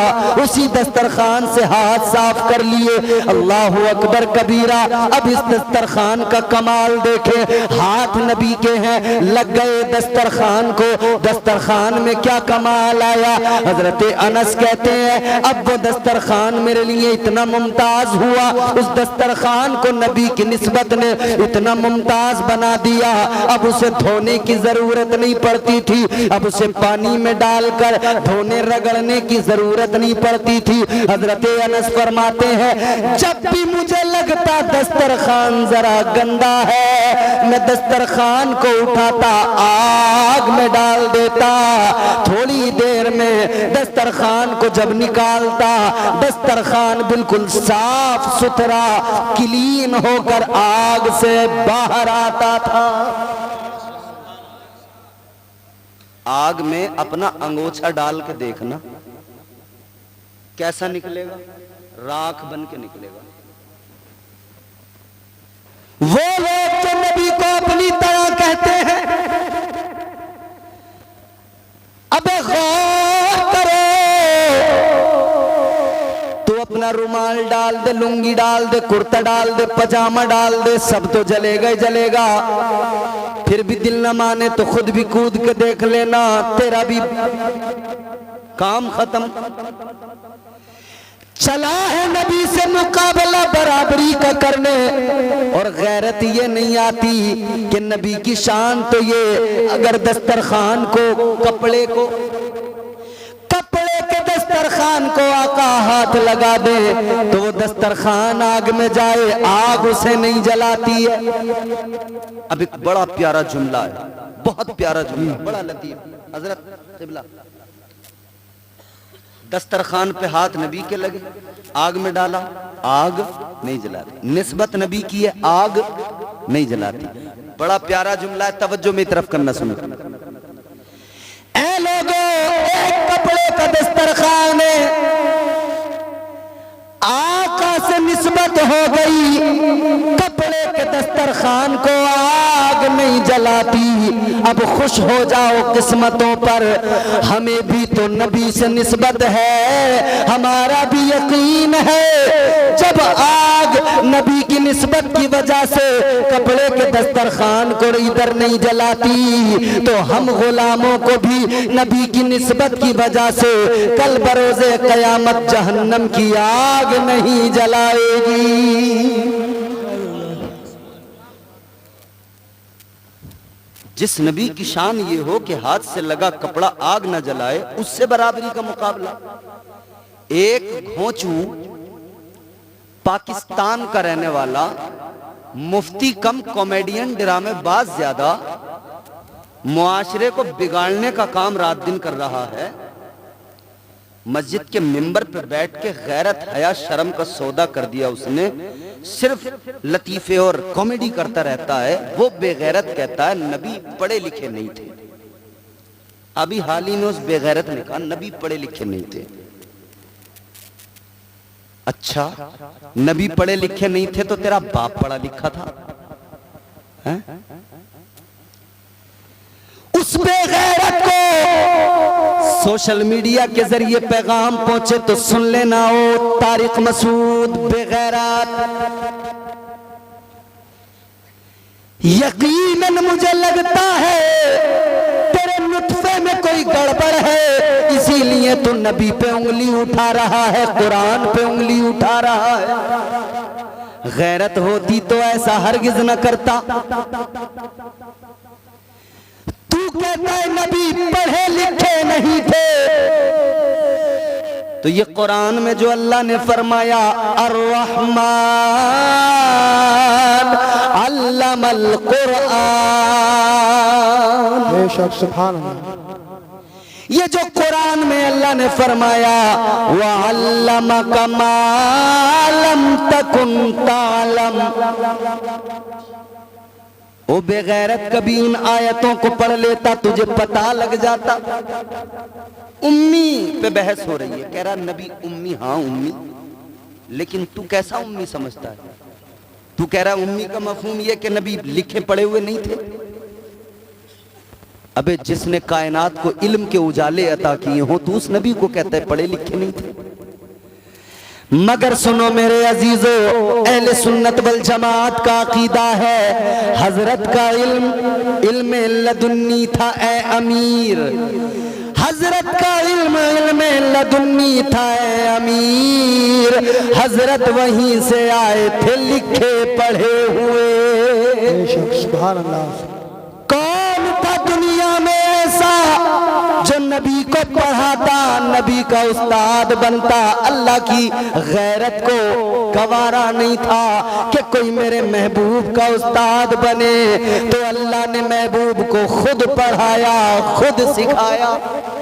उसी दस्तरखान से हाथ साफ कर लिए। अल्लाह अकबर कबीरा। अब इस दस्तरखान का कमाल देखे, हाथ नबी के हैं, लग गए दस्तरखान को। दस्तरखान में क्या कमाल आया? हजरत अनस कहते हैं अब वो दस्तरखान मेरे लिए इतना मुमताज हुआ, उस दस्तरखान को नबी की निस्बत ने इतना मुमताज बना दिया, अब उसे धोने की जरूरत नहीं पड़ती थी, अब उसे पानी में डालकर धोने रगड़ने की जरूरत नहीं पड़ती थी। हजरत अनस फरमाते हैं जब भी मुझे लगता दस्तरखान जरा गंदा है, मैं दस्तरखान को उठाता आग में डाल देता। थोड़ी देर में दस्तरखान को जब निकालता, दस्तरखान बिल्कुल साफ सुथरा क्लीन होकर आग से बाहर आता था। आग में अपना अंगोछा डाल के देखना कैसा निकलेगा, राख बन के निकलेगा। वो लोग जो नबी को अपनी तरह कहते हैं, अबे गौर करो, तो अपना रुमाल डाल दे, लुंगी डाल दे, कुर्ता डाल दे, पजामा डाल दे, सब तो जलेगा ही जलेगा। फिर भी दिल न माने तो खुद भी कूद के देख लेना, तेरा भी काम खत्म। चला है नबी से मुकाबला बराबरी का करने, और गैरत ये नहीं आती कि नबी की शान तो ये अगर दस्तरखान को कपड़े के दस्तरखान को आका हाथ लगा दे तो वो दस्तरखान आग में जाए, आग उसे नहीं जलाती है। अब एक बड़ा प्यारा जुमला है, बहुत प्यारा जुमला, बड़ा लतीफ। हजरत क़िबला दस्तरखान पे हाथ नबी के लगे, आग में डाला, आग नहीं जलाती। निस्बत नबी की है, आग नहीं जलाती। बड़ा प्यारा जुमला है, तवज्जो मेरी तरफ करना, सुनो। ऐ लोगों, एक कपड़े का दस्तरखान है, आका से निस्बत हो गई, कपड़े के दस्तरखान को आग नहीं जलाती। अब खुश हो जाओ किस्मतों पर, हमें भी तो नबी से निस्बत है, हमारा भी यकीन है। जब आग नबी की निस्बत की वजह से कपड़े के दस्तरखान को इधर नहीं जलाती, तो हम गुलामों को भी नबी की निस्बत की वजह से कल बरोज़े क़यामत जहन्नम की आग नहीं जलाएगी। जिस नबी की शान ये हो कि हाथ से लगा कपड़ा आग न जलाए, उससे बराबरी का मुकाबला। एक घोंचू पाकिस्तान का रहने वाला, मुफ्ती कम कॉमेडियन, ड्रामेबाज ज्यादा, मुआशरे को बिगाड़ने का काम रात दिन कर रहा है। मस्जिद के मिंबर पर बैठ के गैरत हया शर्म का सौदा कर दिया उसने, सिर्फ लतीफे और कॉमेडी करता रहता है। वो बेगैरत कहता है नबी पढ़े लिखे नहीं थे। अभी हाल ही में उस बेगैरत ने कहा नबी पढ़े लिखे नहीं थे। अच्छा, नबी पढ़े लिखे नहीं थे तो तेरा बाप पढ़ा लिखा था, है? उस बेगैरत को सोशल मीडिया के जरिए पैगाम पहुंचे तो सुन लेना। ओ तारिक मसूद बेगैरत, यकीनन मुझे लगता है तेरे नुत्फे में कोई गड़बड़ है, इसीलिए तू नबी पे उंगली उठा रहा है, कुरान पे उंगली उठा रहा है। गैरत होती तो ऐसा हरगिज न करता। तू कहता है नबी पढ़े लिखे नहीं थे, तो ये कुरान में जो अल्लाह ने फरमाया अर्रहमान अल्लमल कुरान, बेशक सुभान अल्लाह। ये जो कुरान में अल्लाह ने फरमाया वअल्लमका मा लम तकुन तालम, ओ बेगैरत कभी इन आयतों को पढ़ लेता तुझे पता लग जाता। उम्मी पे बहस हो रही है, कह रहा नबी उम्मी, हाँ उम्मी, लेकिन तू कैसा उम्मी समझता है? तू कह रहा उम्मी का मफहूम ये कि नबी लिखे पढ़े हुए नहीं थे। अबे जिसने कायनात को इल्म के उजाले अता किए हो तो उस नबी को कहता है पढ़े लिखे नहीं थे। मगर सुनो मेरे अजीजों, अहले सुन्नत वल जमात का अकीदा है हजरत का इल्म लदुन्नी था ए अमीर, हजरत का इल्म लदुन्नी था ए अमीर, हजरत वहीं से आए थे लिखे पढ़े हुए। बेशक सुभान अल्लाह। कौन था दुनिया में ऐसा जो नबी को पढ़ाता, नबी का उस्ताद बनता? अल्लाह की गैरत को गवारा नहीं था कि कोई मेरे महबूब का उस्ताद बने, तो अल्लाह ने महबूब को खुद पढ़ाया, खुद सिखाया।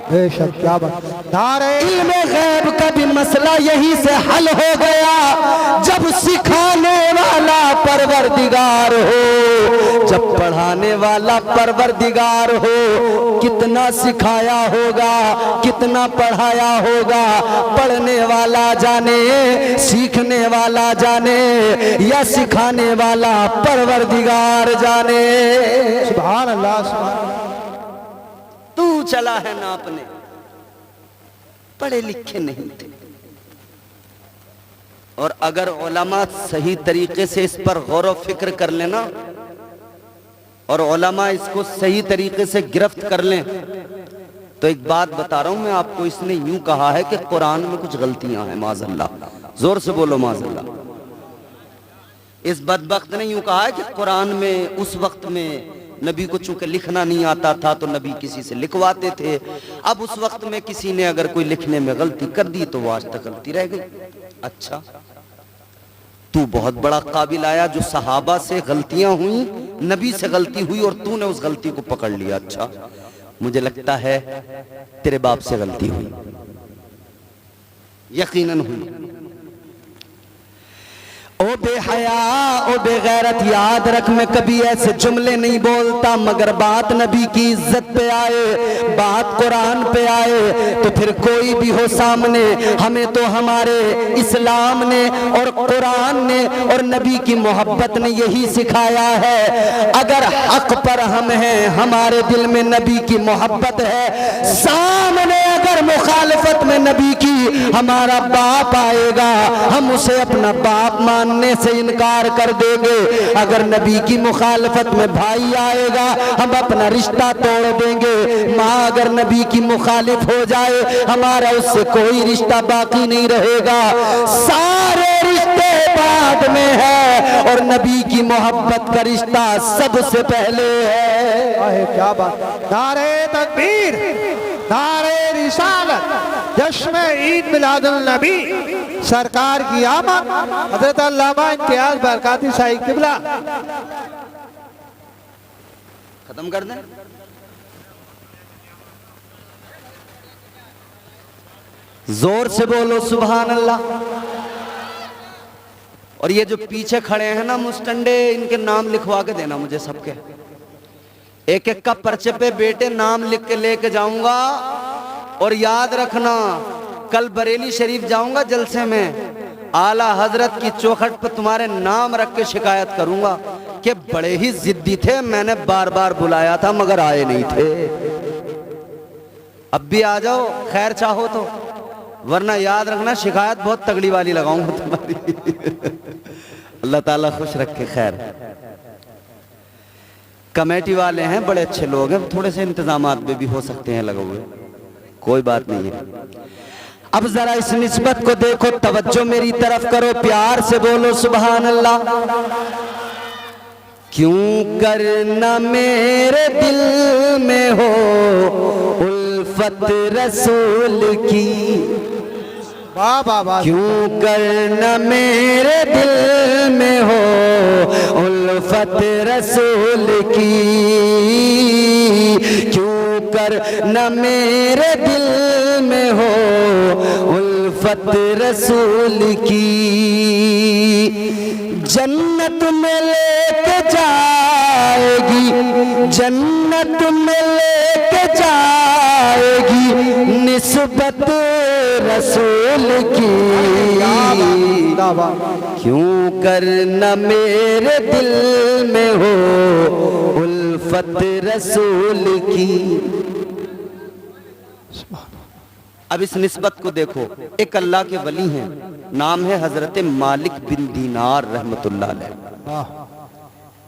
बेशक क्या बात। नारे इल्म गैब का भी मसला यही से हल हो गया जब सिखाने वाला परवरदिगार हो, जब पढ़ाने वाला परवरदिगार हो। कितना सिखाया होगा, कितना पढ़ाया होगा, पढ़ने वाला जाने, सीखने वाला जाने, या सिखाने वाला परवरदिगार जाने। सुभान अल्लाह सुभान। तू चला है नापने, पढ़े लिखे नहीं थे। और अगर उलमा सही तरीके से इस पर गौर व फिक्र कर लेना और उलमा इसको सही तरीके से गिरफ्त कर लें, तो एक बात बता रहा हूं मैं आपको, इसने यूं कहा है कि कुरान में कुछ गलतियां हैं माज़अल्लाह। जोर से बोलो माज़अल्लाह। इस बदबख्त ने यूं कहा है कि कुरान में उस वक्त में नबी को चूंकि लिखना नहीं आता था तो नबी किसी से लिखवाते थे। अब उस वक्त में किसी ने अगर कोई लिखने में गलती कर दी तो वो आज तक गलती रह गई। अच्छा, तू बहुत बड़ा काबिल आया जो सहाबा से गलतियां हुई, नबी से गलती हुई और तूने उस गलती को पकड़ लिया। अच्छा, मुझे लगता है तेरे बाप से गलती हुई, यकीनन हुई। ओ बेहया, ओ बेगैरत, याद रख मैं कभी ऐसे जुमले नहीं बोलता, मगर बात नबी की इज्जत पे आए, बात कुरान पे आए तो फिर कोई भी हो सामने, हमें तो हमारे इस्लाम ने और कुरान ने और नबी की मोहब्बत ने यही सिखाया है। अगर हक पर हम हैं, हमारे दिल में नबी की मोहब्बत है, सामने अगर मुखालफत में नबी की हमारा बाप आएगा, हम उसे अपना बाप मानने से इनकार कर देंगे। अगर नबी की मुखालफत में भाई आएगा, हम अपना रिश्ता तोड़ देंगे। माँ अगर नबी की मुखालिफ हो जाए, हमारा उससे कोई रिश्ता बाकी नहीं रहेगा। सारे रिश्ते बाद में है और नबी की मोहब्बत का रिश्ता सबसे पहले है। क्या बात। नारे तकबीर, नारे रिसालत, जश्न ईद मिलादुल नबी, सरकार की आमद, हजरत अल्लामा इम्तियाज बरकाती साहिब किबला। खत्म कर दें। जोर से बोलो सुभान अल्लाह। और ये जो पीछे खड़े हैं ना मुस्टंडे, इनके नाम लिखवा के देना मुझे सबके, एक एक का पर्चे पे बेटे नाम लिख के लेके जाऊंगा। और याद रखना, कल बरेली शरीफ जाऊंगा जलसे में, आला हजरत की चौखट पर तुम्हारे नाम रख के शिकायत करूंगा कि बड़े ही जिद्दी थे, मैंने बार बार बुलाया था मगर आए नहीं थे। अब भी आ जाओ खैर चाहो तो, वरना याद रखना शिकायत बहुत तगड़ी वाली लगाऊंगा तुम्हारी। अल्लाह ताला खुश रखे। खैर, कमेटी वाले हैं, बड़े अच्छे लोग हैं, थोड़े से इंतजामात में भी हो सकते हैं लगे हुए, कोई बात नहीं है। अब जरा इस निस्बत को देखो, तवज्जो मेरी तरफ करो, प्यार से बोलो सुभान अल्लाह। क्यों करना मेरे दिल में हो उल्फत रसूल की, वाह वाह वाह। क्यों कर न मेरे दिल में हो उल्फत रसूल की, क्यों कर न मेरे दिल में हो उल्फत रसूल की। जन्नत में लेके जाएगी, जन्नत में लेके जाएगी निस्बत रसूल की। क्यों कर न मेरे दिल में हो उल्फत रसूल की। अब इस निस्बत को देखो, एक अल्लाह के वली हैं, नाम है हजरत मालिक बिन दीनार रहमतुल्लाह अलैह।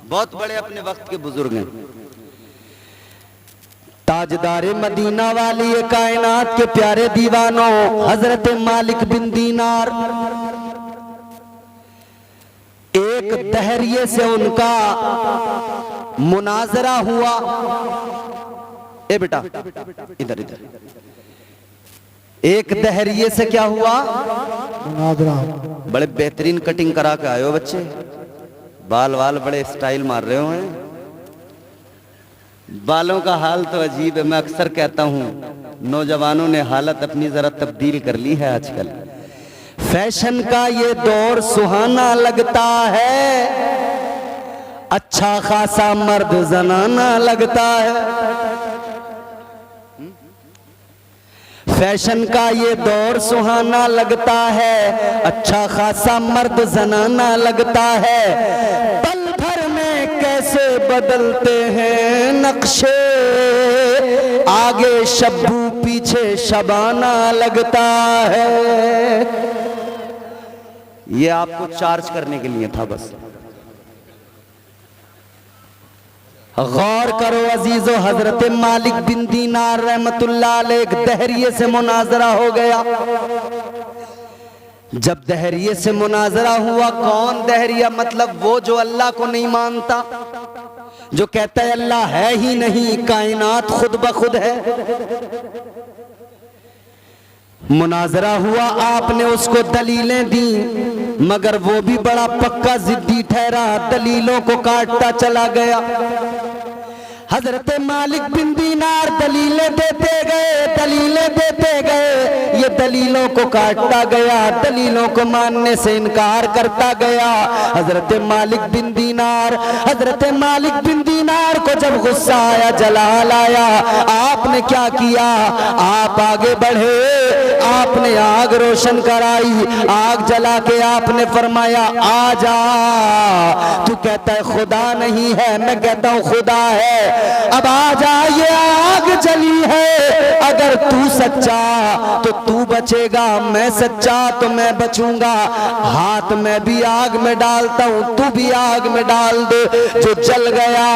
बहुत बड़े अपने वक्त के बुजुर्ग हैं, ताजदारे मदीना वाली ये कायनात के प्यारे दीवानों हजरत मालिक बिन दीनार। एक दहरिये से उनका मुनाजरा हुआ। ए बेटा इधर इधर। एक दहरिये से क्या हुआ? मुनाजरा। बड़े बेहतरीन कटिंग करा के आए हो बच्चे, बाल वाल बड़े स्टाइल मार रहे हो हैं। बालों का हाल तो अजीब है। मैं अक्सर कहता हूं नौजवानों ने हालत अपनी जरा तब्दील कर ली है आजकल। फैशन का ये दौर सुहाना लगता है, अच्छा खासा मर्द जनाना लगता है। फैशन का ये दौर सुहाना लगता है, अच्छा खासा मर्द जनाना लगता है। पल भर में कैसे बदलते हैं नक्शे, आगे शब्बू पीछे शबाना लगता है। ये आपको चार्ज करने के लिए था बस। गौर करो अजीजो, हजरत मालिक बिन दीनार रहमतुल्लाह अलैह एक दहरिये से मुनाजरा हो गया। जब दहरिये से मुनाजरा हुआ, कौन दहरिया? मतलब वो जो अल्लाह को नहीं मानता, जो कहता है अल्लाह है ही नहीं, कायनात खुद ब खुद है। मुनाजरा हुआ, आपने उसको दलीलें दी, मगर वो भी बड़ा पक्का जिद्दी ठहरा, दलीलों को काटता चला गया। हजरत मालिक बिन दीनार दलीलें देते गए, दलीलें देते गए, ये दलीलों को काटता गया, दलीलों को मानने से इनकार करता गया। हजरत मालिक बिन दीनार, हजरत मालिक बिन दीनार को जब गुस्सा आया, जलाल आया, आपने क्या किया? आप आगे बढ़े, आपने आग रोशन कराई, आग जला के आपने फरमाया आ जा। तू कहता है खुदा नहीं है, मैं कहता हूं खुदा है। अब आ जा, ये आग जली है, अगर तू सच्चा तो तू बचेगा, मैं सच्चा तो मैं बचूंगा। हाथ में भी आग में डालता हूं, तू भी आग में डाल दे। जो जल गया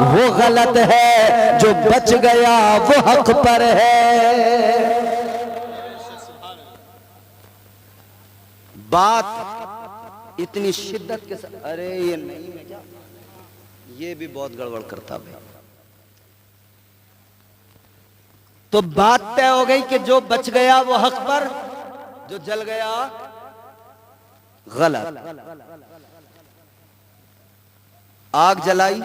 वो गलत है, जो बच गया वो हक पर है। बात इतनी शिद्दत के साथ, अरे ये नहीं है क्या, ये भी बहुत गड़बड़ करता भाई। तो बात तय हो गई कि जो बच गया वो हक पर, जो जल गया गलत। आग जलाई,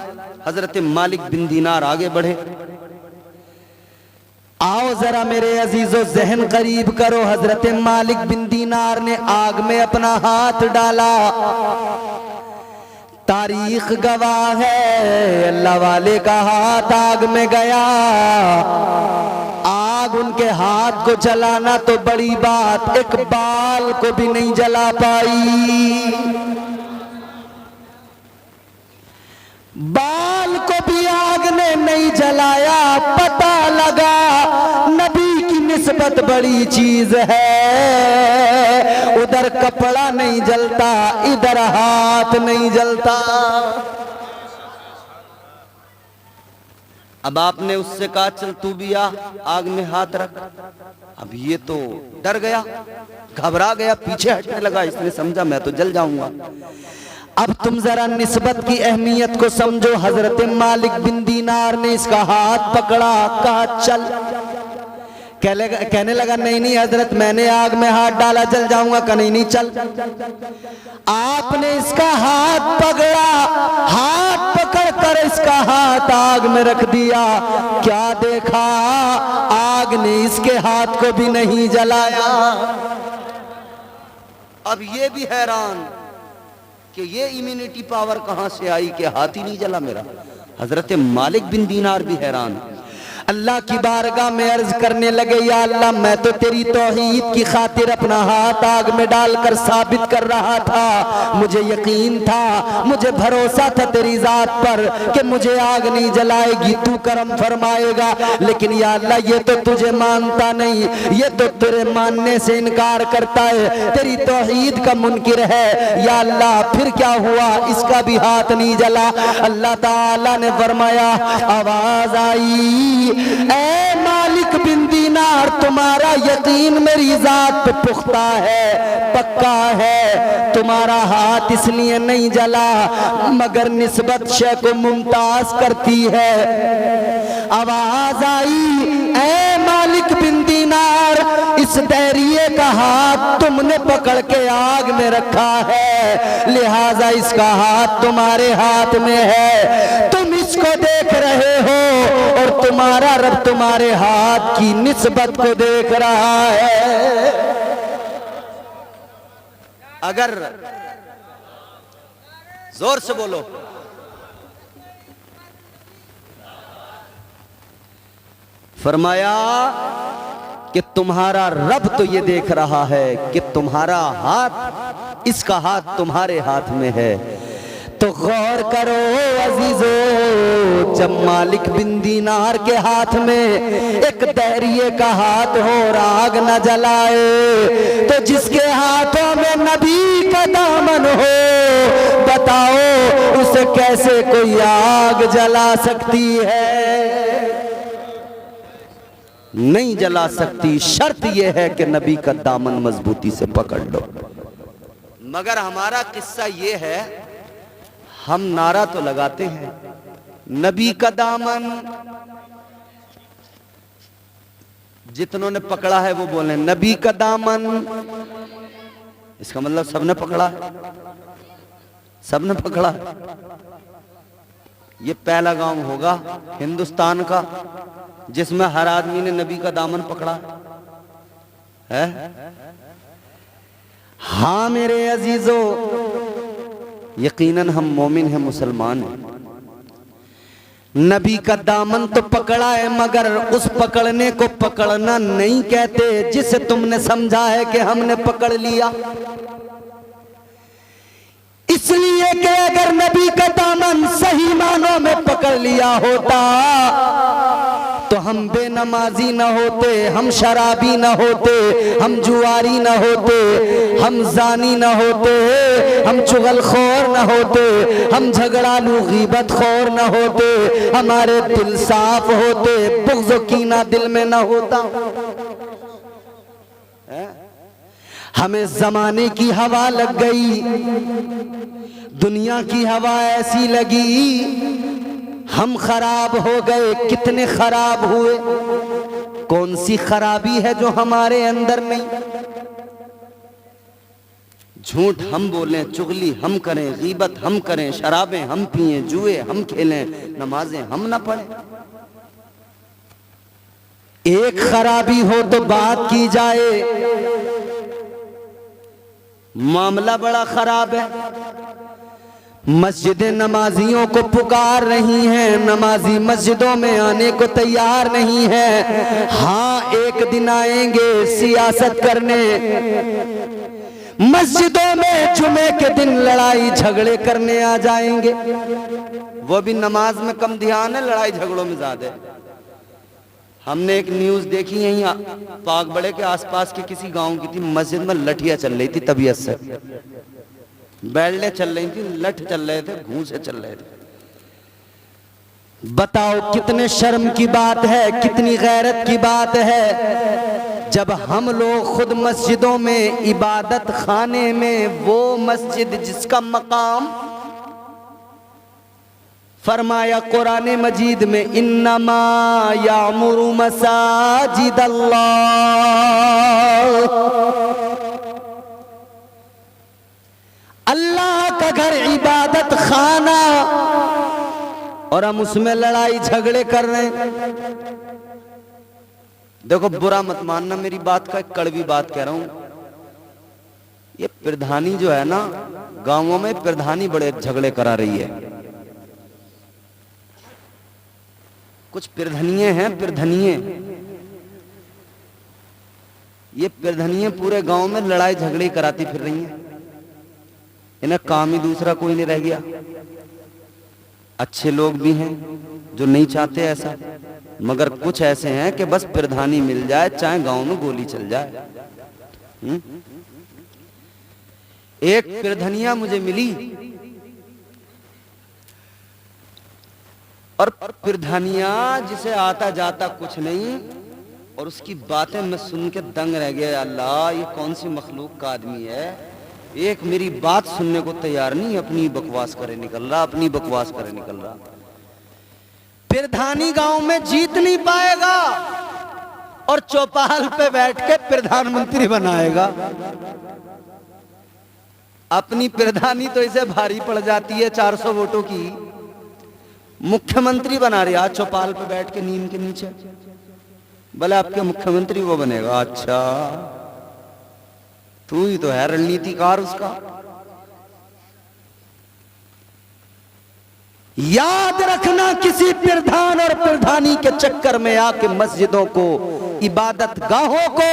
हजरत मालिक बिन दीनार आगे बढ़े। आओ जरा मेरे अजीजों जहन करीब करो, हजरत मालिक बिन दीनार ने आग में अपना हाथ डाला। तारीख गवाह है, अल्लाह वाले का हाथ आग में गया। आग उनके हाथ को जलाना तो बड़ी बात, एक बाल को भी नहीं जला पाई। बाल को भी आग ने नहीं जलाया। पता लगा नबी की निस्बत बड़ी चीज है, उधर कपड़ा नहीं जलता, इधर हाथ नहीं जलता। अब आपने उससे कहा चल तू भी आ, आग में हाथ रख। अब ये तो डर गया, घबरा गया, पीछे हटने लगा। इसने समझा मैं तो जल जाऊंगा। अब तुम जरा निस्बत की अहमियत को समझो। हजरत मालिक बिन दीनार ने इसका हाथ पकड़ा, कहा चल। कहने लगा नहीं नहीं हजरत, मैंने आग में हाथ डाला जल जाऊंगा। कहा नहीं नहीं चल। आपने इसका हाथ पकड़ा, हाथ पकड़ कर इसका हाथ आग में रख दिया। क्या देखा, आग ने इसके हाथ को भी नहीं जलाया। अब ये भी हैरान कि ये इम्यूनिटी पावर कहां से आई कि हाथ ही नहीं जला मेरा। हजरत मालिक बिन दीनार भी हैरान, अल्लाह की बारगाह में अर्ज करने लगे, या अल्लाह मैं तो तेरी तौहीद की खातिर अपना हाथ आग में डालकर साबित कर रहा था। मुझे यकीन था, मुझे भरोसा था तेरी जात पर कि मुझे आग नहीं जलाएगी, तू करम फरमाएगा। लेकिन या अल्लाह ये तो तुझे मानता नहीं, ये तो तेरे मानने से इनकार करता है, तेरी तौहीद का मुनकिर है। या अल्लाह फिर क्या हुआ, इसका भी हाथ नहीं जला। अल्लाह ताला ने फरमाया, आवाज आई, ऐ मालिक बिन दीनार, तुम्हारा यकीन मेरी जात पे पुख्ता है, पक्का है। तुम्हारा हाथ इसलिए नहीं जला मगर निस्बत शय को मुमताज करती है। आवाज आई, ऐ मालिक बिन दीनार, इस दैरिये का हाथ तुमने पकड़ के आग में रखा है, लिहाजा इसका हाथ तुम्हारे हाथ में है। तुम इसको देख रहे हो और तुम्हारा रब तुम्हारे हाथ की निस्बत को देख रहा है। अगर जोर से बोलो, फरमाया कि तुम्हारा रब तो ये देख रहा है कि तुम्हारा हाथ, इसका हाथ तुम्हारे हाथ में है। तो गौर करो अजीजो, जब मालिक बिन दीनार के हाथ में एक दैरिये का हाथ हो और आग न जलाए, तो जिसके हाथों में नबी का दामन हो, बताओ उसे कैसे कोई आग जला सकती है? नहीं जला सकती। शर्त यह है कि नबी का दामन मजबूती से पकड़ लो। मगर हमारा किस्सा यह है, हम नारा तो लगाते हैं नबी का दामन, जितनों ने पकड़ा है वो बोले नबी का दामन। इसका मतलब सबने पकड़ा है, सबने पकड़ा है। ये पहला गांव होगा हिंदुस्तान का जिसमें हर आदमी ने नबी का दामन पकड़ा है। हाँ मेरे अजीजों, यकीनन हम मोमिन हैं, मुसलमान हैं। नबी का दामन तो पकड़ा है, मगर उस पकड़ने को पकड़ना नहीं कहते जिसे तुमने समझा है कि हमने पकड़ लिया। इसलिए कि अगर नबी का दामन सही मानों में पकड़ लिया होता तो हम बेनमाजी न होते, हम शराबी न होते, हम जुआरी न होते, हम जानी न होते, हम चुगलखोर न होते, हम झगड़ालू गीबत खोर न होते, हमारे दिल साफ होते, बुग़्ज़ कीना दिल में न होता। हमें जमाने की हवा लग गई, दुनिया की हवा ऐसी लगी, हम खराब हो गए। कितने खराब हुए? कौन सी खराबी है जो हमारे अंदर नहीं? झूठ हम बोलें, चुगली हम करें, गीबत हम करें, शराबें हम पिएं, जुए हम खेलें, नमाजें हम ना पढ़ें। एक खराबी हो तो बात की जाए, मामला बड़ा खराब है। मस्जिदें नमाजियों को पुकार रही हैं, नमाजी मस्जिदों में आने को तैयार नहीं है। हाँ एक दिन आएंगे सियासत करने, मस्जिदों में जुमे के दिन लड़ाई झगड़े करने आ जाएंगे। वो भी नमाज में कम ध्यान है, लड़ाई झगड़ों में ज्यादा है। हमने एक न्यूज देखी यहीं पाक बड़े के आसपास के किसी गांव की थी, मस्जिद में लठियां चल रही थी तबीयत से, बैल्डें चल रही थी, लठ चल रहे थे, घूंसे चल रहे थे। बताओ कितने शर्म की बात है, कितनी गैरत की बात है, जब हम लोग खुद मस्जिदों में, इबादत खाने में, वो मस्जिद जिसका मकाम फरमाया कुरान मजीद में, इन्नमा यामुरु मसाजिद अल्लाह, अल्लाह का घर इबादत खाना, और हम उसमें लड़ाई झगड़े कर रहे हैं। देखो बुरा मत मानना मेरी बात का, एक कड़वी बात कह रहा हूं। ये प्रधानी जो है ना, गांवों में प्रधानी बड़े झगड़े करा रही है। कुछ प्रधानिये हैं, प्रधानिये, ये प्रधानिये पूरे गांव में लड़ाई झगड़े कराती फिर रही हैं। इन्हें काम ही दूसरा कोई नहीं रह गया। अच्छे लोग भी हैं जो नहीं चाहते ऐसा, मगर कुछ ऐसे हैं कि बस प्रधानी मिल जाए चाहे गांव में गोली चल जाए। एक प्रधानिया मुझे मिली, और प्रधानिया जिसे आता जाता कुछ नहीं, और उसकी बातें मैं सुन के दंग रह गया। अल्लाह, ये कौन सी मखलूक का आदमी है, एक मेरी बात सुनने को तैयार नहीं, अपनी बकवास करे निकल रहा, अपनी बकवास करे निकल रहा। प्रधानी गांव में जीत नहीं पाएगा और चौपाल पे बैठ के प्रधानमंत्री बनाएगा। अपनी प्रधानी तो इसे भारी पड़ जाती है 400 वोटों की, मुख्यमंत्री बना रहे आज चौपाल पे बैठ के नीम के नीचे। भले आपके मुख्यमंत्री वो बनेगा। अच्छा, तू ही तो है रणनीतिकार उसका। याद रखना, किसी प्रधान और प्रधानी के चक्कर में आके मस्जिदों को, इबादत गाहों को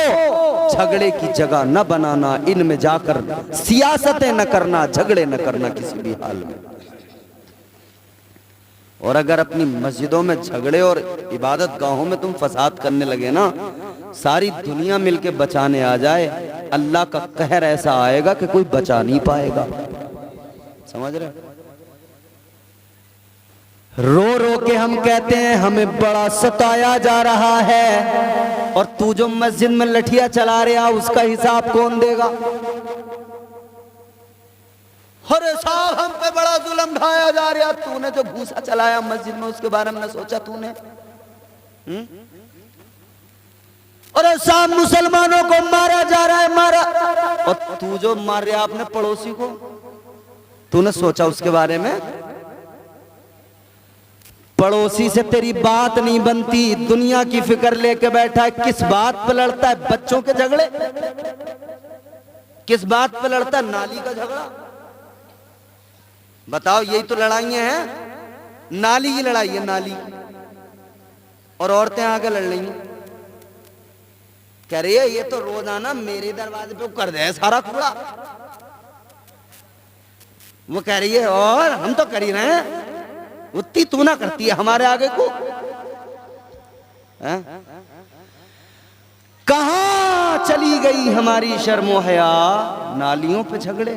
झगड़े की जगह न बनाना, इनमें जाकर सियासतें न करना, झगड़े न करना किसी भी हाल में। और अगर अपनी मस्जिदों में झगड़े और इबादत गाहों में तुम फसाद करने लगे ना, सारी दुनिया मिलके बचाने आ जाए, अल्लाह का कहर ऐसा आएगा कि कोई बचा नहीं पाएगा। समझ रहे? रो रो के हम कहते हैं हमें बड़ा सताया जा रहा है, और तू जो मस्जिद में लठिया चला रहा उसका हिसाब कौन देगा? अरे साहब, हम पे बड़ा जुल्म ढाया जा रहा। तूने जो भूसा चलाया मस्जिद में उसके बारे में न सोचा तूने? अरे साहब, मुसलमानों को मारा जा रहा है, मारा। और तू जो मार रहा अपने पड़ोसी को, तूने सोचा उसके बारे में? पड़ोसी से तेरी बात नहीं बनती, दुनिया की फिक्र लेके बैठा है। किस बात पे लड़ता है? बच्चों के झगड़े। किस बात पे लड़ता है? नाली का झगड़ा। बताओ, यही तो लड़ाइयां हैं। नाली की लड़ाई है, नाली। और औरतें आके लड़ रही हैं, कह रही है ये तो रोजाना मेरे दरवाजे पे कर दे सारा कूड़ा। वो कह रही है और हम तो कर ही रहे हैं, उतनी तू ना करती है हमारे आगे को। कहां चली गई हमारी शर्मो हया? नालियों पे झगड़े,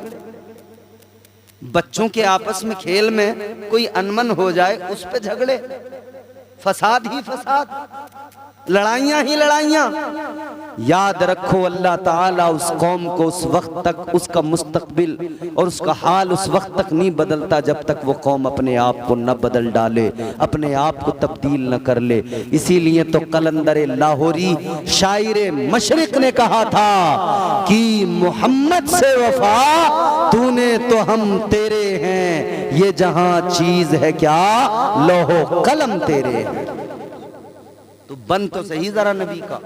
बच्चों के आपस में खेल में कोई अनमन हो जाए उस पे झगड़े, फसाद ही फसाद, लड़ाइयां ही लड़ाइयां। याद रखो, अल्लाह ताला उस कौम को उस वक्त तक, उसका मुस्तकबिल और उसका हाल उस वक्त तक नहीं बदलता जब तक वो कौम अपने आप को न बदल डाले, अपने आप को तब्दील न कर ले। इसीलिए तो कलंदर लाहौरी शायर मशरिक ने कहा था कि मोहम्मद से वफा तूने तो हम तेरे हैं, ये जहां चीज है क्या लोहो कलम तेरे हैं। तो बन तो सही जरा नबी का।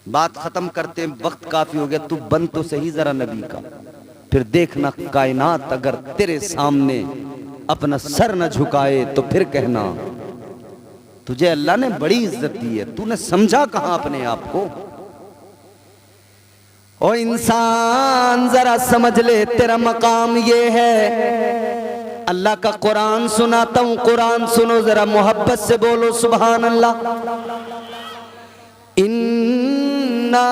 बात खत्म करते, वक्त काफी हो गया। तू बन तो सही जरा नबी का, फिर देखना कायनात अगर तेरे सामने अपना सर न झुकाए तो फिर कहना तुझे अल्लाह ने बड़ी इज्जत दी है, तूने समझा कहां अपने आप को। ओ इंसान जरा समझ ले, तेरा मकाम ये है। अल्लाह का कुरान सुनाता हूं, कुरान सुनो जरा, मोहब्बत से बोलो सुभान अल्लाह। इन्ना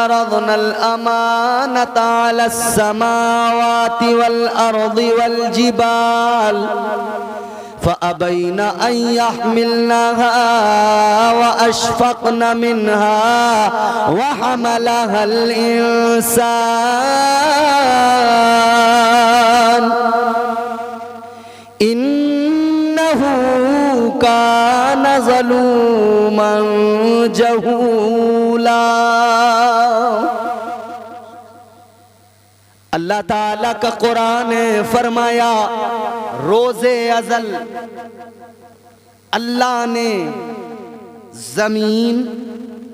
अरदनल अमानता अलस समावाति वल अर्दि वल जिबाल फअबैना अन यहमिलनहा व अशफक़न मिनहा व हमलहल इंसान कान ज़लूमन जहूला। अल्लाह ताला का कुरान ने फरमाया रोज़े अज़ल अल्लाह ने जमीन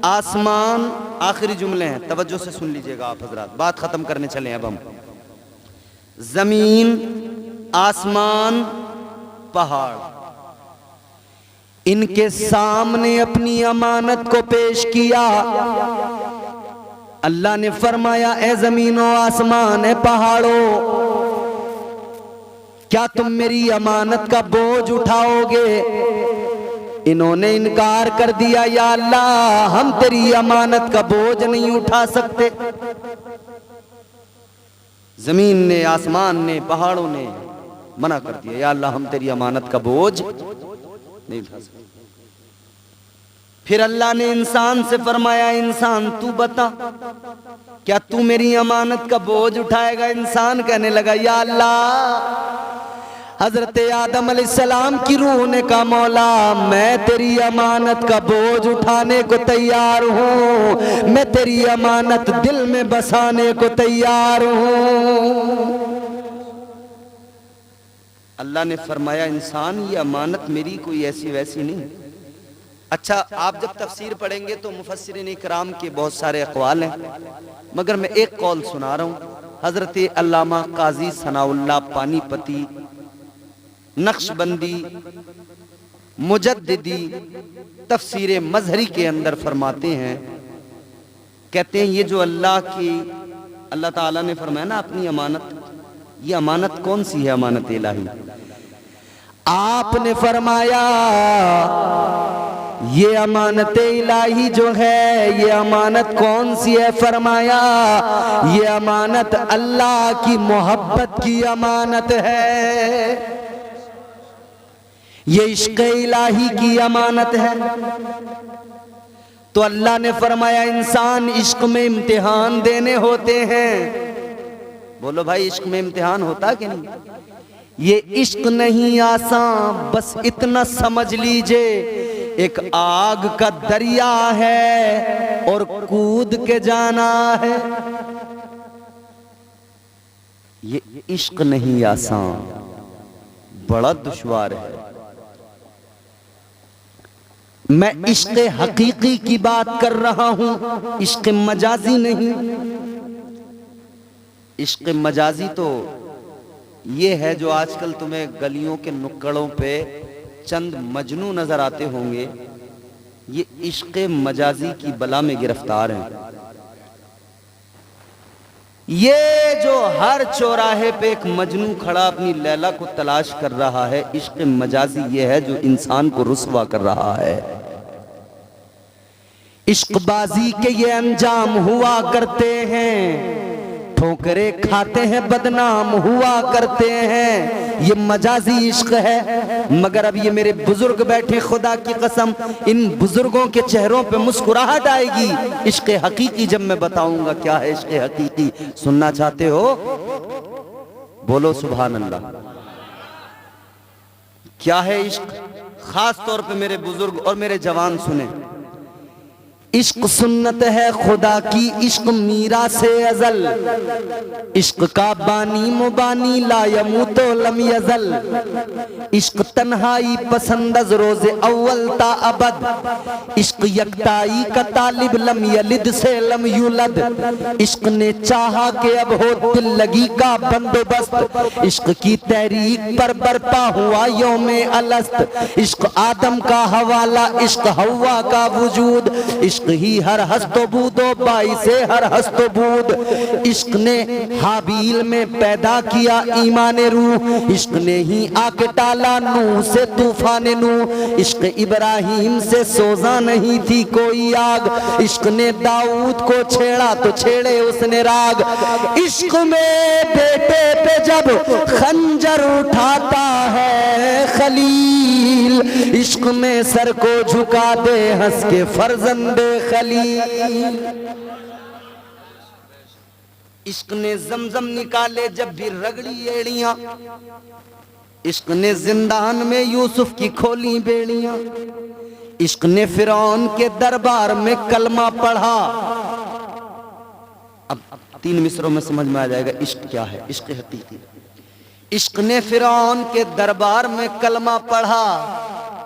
आसमान, आखिरी जुमले हैं, तवज्जो से सुन लीजिएगा आप हजरात, बात खत्म करने चले अब हम। जमीन, आसमान, पहाड़, इनके सामने अपनी अमानत को पेश किया। अल्लाह ने फरमाया ए जमीनो आसमान, ए पहाड़ों, क्या तुम मेरी अमानत का बोझ उठाओगे? इन्होंने इनकार कर दिया, या अल्लाह हम तेरी अमानत का बोझ नहीं उठा सकते। जमीन ने, आसमान ने, पहाड़ों ने मना कर दिया, या अल्लाह हम तेरी अमानत का बोझ नहीं उठा सकते। फिर अल्लाह ने इंसान से फरमाया इंसान तू बता, क्या तू मेरी अमानत का बोझ उठाएगा? इंसान कहने लगा या अल्लाह। हजरत आदम अलैहिस्सलाम की रूह ने कहा मौला मैं तेरी अमानत का बोझ उठाने को तैयार हूँ, मैं तेरी अमानत दिल में बसाने को तैयार हूँ। अल्लाह ने फरमाया इंसान ये अमानत मेरी कोई ऐसी वैसी नहीं। अच्छा, आप जब तफसीर पढ़ेंगे तो मुफस्सिरीन इकराम के बहुत सारे अक़वाल हैं, मगर मैं एक कौल सुना रहा हूँ। हजरत अल्लामा काजी सनाउल्लाह पानीपती नक्शबंदी मुजद्दिदी तफसीर मजहरी के अंदर फरमाते हैं, कहते हैं ये जो अल्लाह ताला ने फरमाया ना अपनी अमानत, ये अमानत कौन सी है? अमानत इलाही। आपने फरमाया ये अमानत इलाही जो है, ये अमानत कौन सी है? फरमाया ये अमानत अल्लाह की मोहब्बत की अमानत है, ये इश्क इलाही की अमानत है। तो अल्लाह ने फरमाया इंसान इश्क में इम्तिहान देने होते हैं। बोलो भाई इश्क में इम्तिहान होता कि नहीं? ये इश्क नहीं आसान, बस इतना समझ लीजिए एक आग का दरिया है और कूद के जाना है। ये इश्क नहीं आसान, बड़ा दुश्वार है। मैं इश्क हकीकी की बात कर रहा हूं, इश्क मजाजी नहीं। इश्क मजाजी तो ये है जो आजकल तुम्हें गलियों के नुक्कड़ों पे चंद मजनू नजर आते होंगे, ये इश्क मजाजी की बला में गिरफ्तार हैं। ये जो हर चौराहे पे एक मजनू खड़ा अपनी लैला को तलाश कर रहा है, इश्क मजाजी ये है जो इंसान को रुस्वा कर रहा है। इश्कबाजी के ये अंजाम हुआ करते हैं, ठोकरे खाते हैं बदनाम हुआ करते हैं, ये मजाजी इश्क है। मगर अब ये मेरे बुजुर्ग बैठे, खुदा की कसम इन बुजुर्गों के चेहरों पे मुस्कुराहट आएगी इश्क हकीकी जब मैं बताऊंगा क्या है इश्क हकीकी। सुनना चाहते हो? बोलो सुभान अल्लाह। क्या है इश्क? खास तौर पे मेरे बुजुर्ग और मेरे जवान सुने। इश्क सुन्नत है खुदा की, इश्क मीरा से अजल, इश्क का बानी मुबानी ला यमूतो लम यजल, इश्क तन्हाई पसंदज रोज़े अव्वल ता अबद, इश्क यकताई का तालिब लम यलिद से लम यूलद, इश्क ने चाहा कि अब हो दिल लगी का बंदोबस्त, इश्क की तहरीक पर बरपा हुआ यौमे अलस्त, इश्क आदम का हवाला, इश्क हवा का वजूद, इश्क ही हर हस्तबूदो बाई से हर हस्तबूद, इश्क ने हाबील में पैदा किया ईमान रूह, इश्क ने ही आके टाला नूह से तूफान नूह, इश्क इब्राहिम से सोजा नहीं थी कोई आग, इश्क ने दाऊद को छेड़ा तो छेड़े उसने राग, इश्क में बेटे पे जब खंजर उठाता है खलील, इश्क में सर को झुका दे हंस के फर्जंदे खलील, इश्क ने जमजम निकाले जब भी रगड़ी एड़ियां, इश्क ने जिंदान में यूसुफ की खोली बेड़ियां, इश्क ने फिरौन के दरबार में कलमा पढ़ा। अब 3 मिसरों में समझ में आ जाएगा इश्क क्या है, इश्क हकीकी। इश्क ने फिरौन के दरबार में कलमा पढ़ा,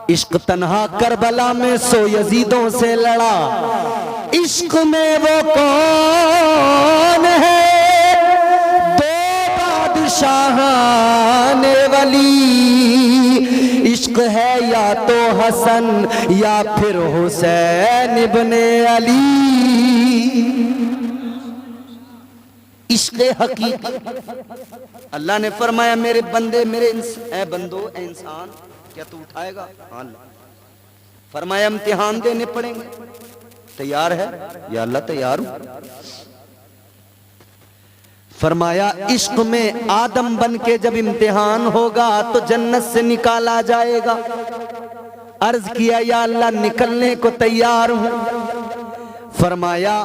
इश्क तन्हा करबला में 100 यजीदों से लड़ा। इश्क में वो कौन है शाहाने वली, इश्क है या तो हसन या फिर हुसैन इब्ने अली। इश्क हकीकी। अल्लाह ने फरमाया मेरे बंदे, मेरे ए बंदो, ए इंसान, क्या तू उठाएगा? हाँ। फरमाया इम्तिहान देने पड़ेंगे, तैयार है? या अल्लाह तैयार हूं। फरमाया इश्क में आदम बन के जब इम्तिहान होगा तो जन्नत से निकाला जाएगा। अर्ज किया या अल्लाह निकलने को तैयार हूं। फरमाया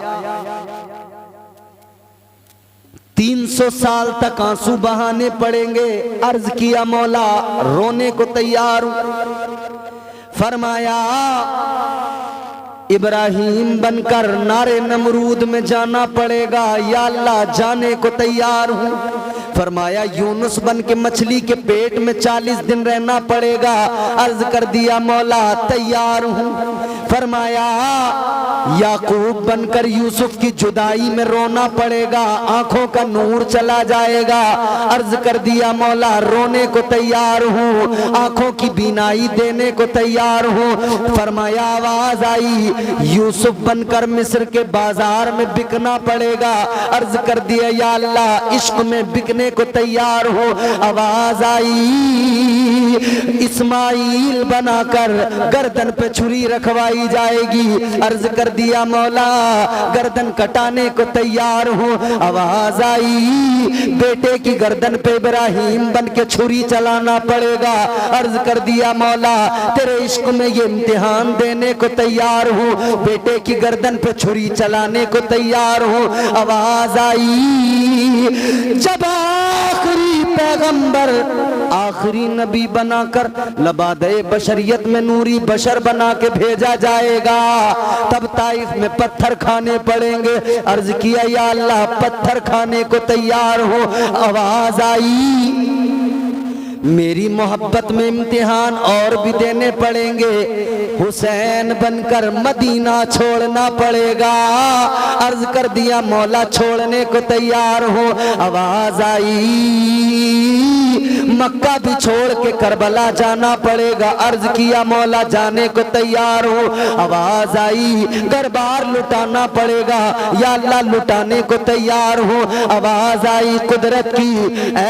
300 साल तक आंसू बहाने पड़ेंगे। अर्ज किया मौला रोने को तैयार हूं। फरमाया इब्राहिम बनकर नारे नमरूद में जाना पड़ेगा। या अल्लाह जाने को तैयार हूं। फरमाया यूनुस बन के मछली के पेट में 40 दिन रहना पड़ेगा। अर्ज कर दिया मौला तैयार हूं। फरमाया याकूब बनकर यूसुफ की जुदाई में रोना पड़ेगा, आंखों का नूर चला जाएगा। अर्ज कर दिया मौला रोने को तैयार हूं, आंखों की बीनाई देने को तैयार हूं। फरमाया आवाज आई यूसुफ बनकर मिस्र के बाजार में बिकना पड़ेगा। अर्ज कर दिया या अल्लाह इश्क में बिकने को तैयार हो। आवाज आई इस्माइल बनाकर गर्दन पे छुरी रखवाई जाएगी। अर्ज कर दिया मौला गर्दन कटाने को तैयार हूं। आवाज आई बेटे की गर्दन पे इब्राहिम बन के छुरी चलाना पड़ेगा। अर्ज कर दिया मौला तेरे इश्क में ये इम्तिहान देने को तैयार हूं, बेटे की गर्दन पे छुरी चलाने को तैयार हूं। आवाज आई जब आखिरी पैगंबर आखिरी नबी बनाकर लबादे बशरियत में नूरी बशर बना के भेजा जाएगा, तब ताइफ में पत्थर खाने पड़ेंगे। अर्ज किया या अल्लाह पत्थर खाने को तैयार हो। आवाज आई मेरी मोहब्बत में इम्तिहान और भी देने पड़ेंगे, हुसैन बनकर मदीना छोड़ना पड़ेगा। अर्ज कर दिया मौला छोड़ने को तैयार हो। आवाज आई मक्का भी छोड़ के करबला जाना पड़ेगा। अर्ज किया मौला जाने को तैयार हो। आवाज आई दरबार लुटाना पड़ेगा, या अल्लाह लुटाने को तैयार हो। आवाज आई कुदरत की ऐ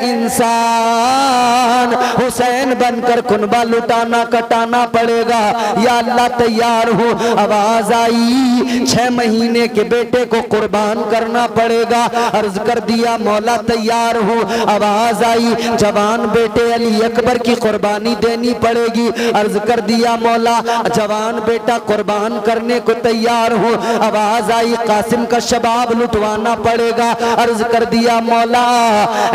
इंसान हुसैन बनकर कुनबा लुटाना कटाना पड़ेगा, या अल्लाह तैयार हो। आवाज आई 6 महीने के बेटे को कुर्बान करना पड़ेगा। अर्ज कर दिया मौला तैयार हो। आवाज आई जवान बेटे अली अकबर की कुर्बानी देनी पड़ेगी। अर्ज कर दिया मौला जवान बेटा कुर्बान करने को तैयार हो। आवाज आई कासिम का शबाब लुटवाना पड़ेगा। अर्ज कर दिया मौला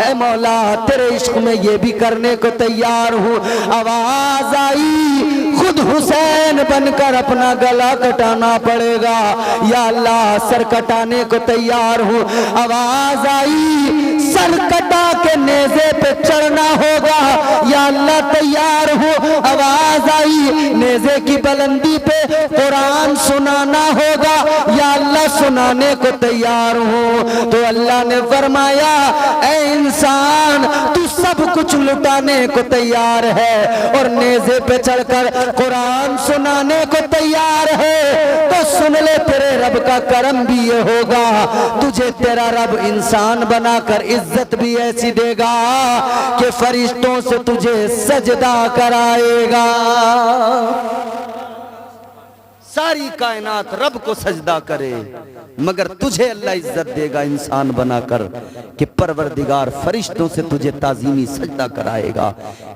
ऐ मौला तेरे इश्क में ये भी करने को तैयार हूँ। आवाज आई खुद हुसैन बनकर अपना गला कटाना पड़ेगा, या अल्लाह सर कटाने को तैयार हूँ। आवाज आई सर कटा के नेज़े पे चढ़ना होगा, या अल्लाह तैयार हो। आवाज आई नेज़े की बुलंदी पे कुरान सुनाना होगा, या अल्लाह सुनाने को तैयार हो। तो अल्लाह ने फरमाया ऐ इंसान तू सब कुछ लुटाने को तैयार है और नेज़े पे चढ़कर कुरान सुनाने को तैयार है, तो सुन ले तेरे रब का करम भी ये होगा, तुझे तेरा रब इंसान बनाकर इज्जत भी ऐसी देगा कि फरिश्तों से तुझे सजदा कराएगा। सारी कायनात रब को सजदा करे, मगर तुझे अल्लाह इज्जत देगा इंसान बनाकर कि परवरदिगार फरिश्तों से तुझे ताजीमी सजदा कराएगा।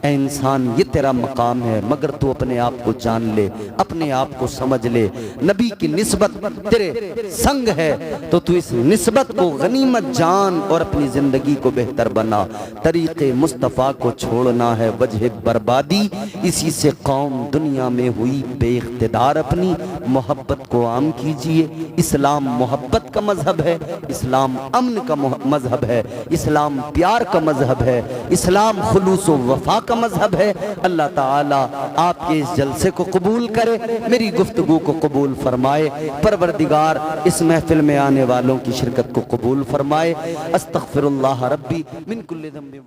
ए इंसान, ये तेरा मकाम है, मगर तू अपने आप को जान ले, अपने आप को समझ ले। नबी की निस्बत तेरे संग है तो तू इस निस्बत को गनीमत जान और अपनी जिंदगी को बेहतर बना। तरीक़े मुस्तफ़ा को छोड़ना है वजह बर्बादी, इसी से कौम दुनिया में हुई बेइख्तिदार। अपनी मोहब्बत को आम कीजिए। इस्लाम मोहब्बत का मजहब है, इस्लाम अमन का मजहब है, इस्लाम प्यार का मजहब है, इस्लाम खुलूस व वफा का मजहब है। अल्लाह ताला आपके इस जलसे को कबूल करे, मेरी गुफ्तगू को कबूल फरमाए। परवरदिगार इस महफिल में आने वालों की शिरकत को कबूल फरमाए। अस्तगफिरुल्लाह रब्बी मिन कुल्लि ज़ंबिन।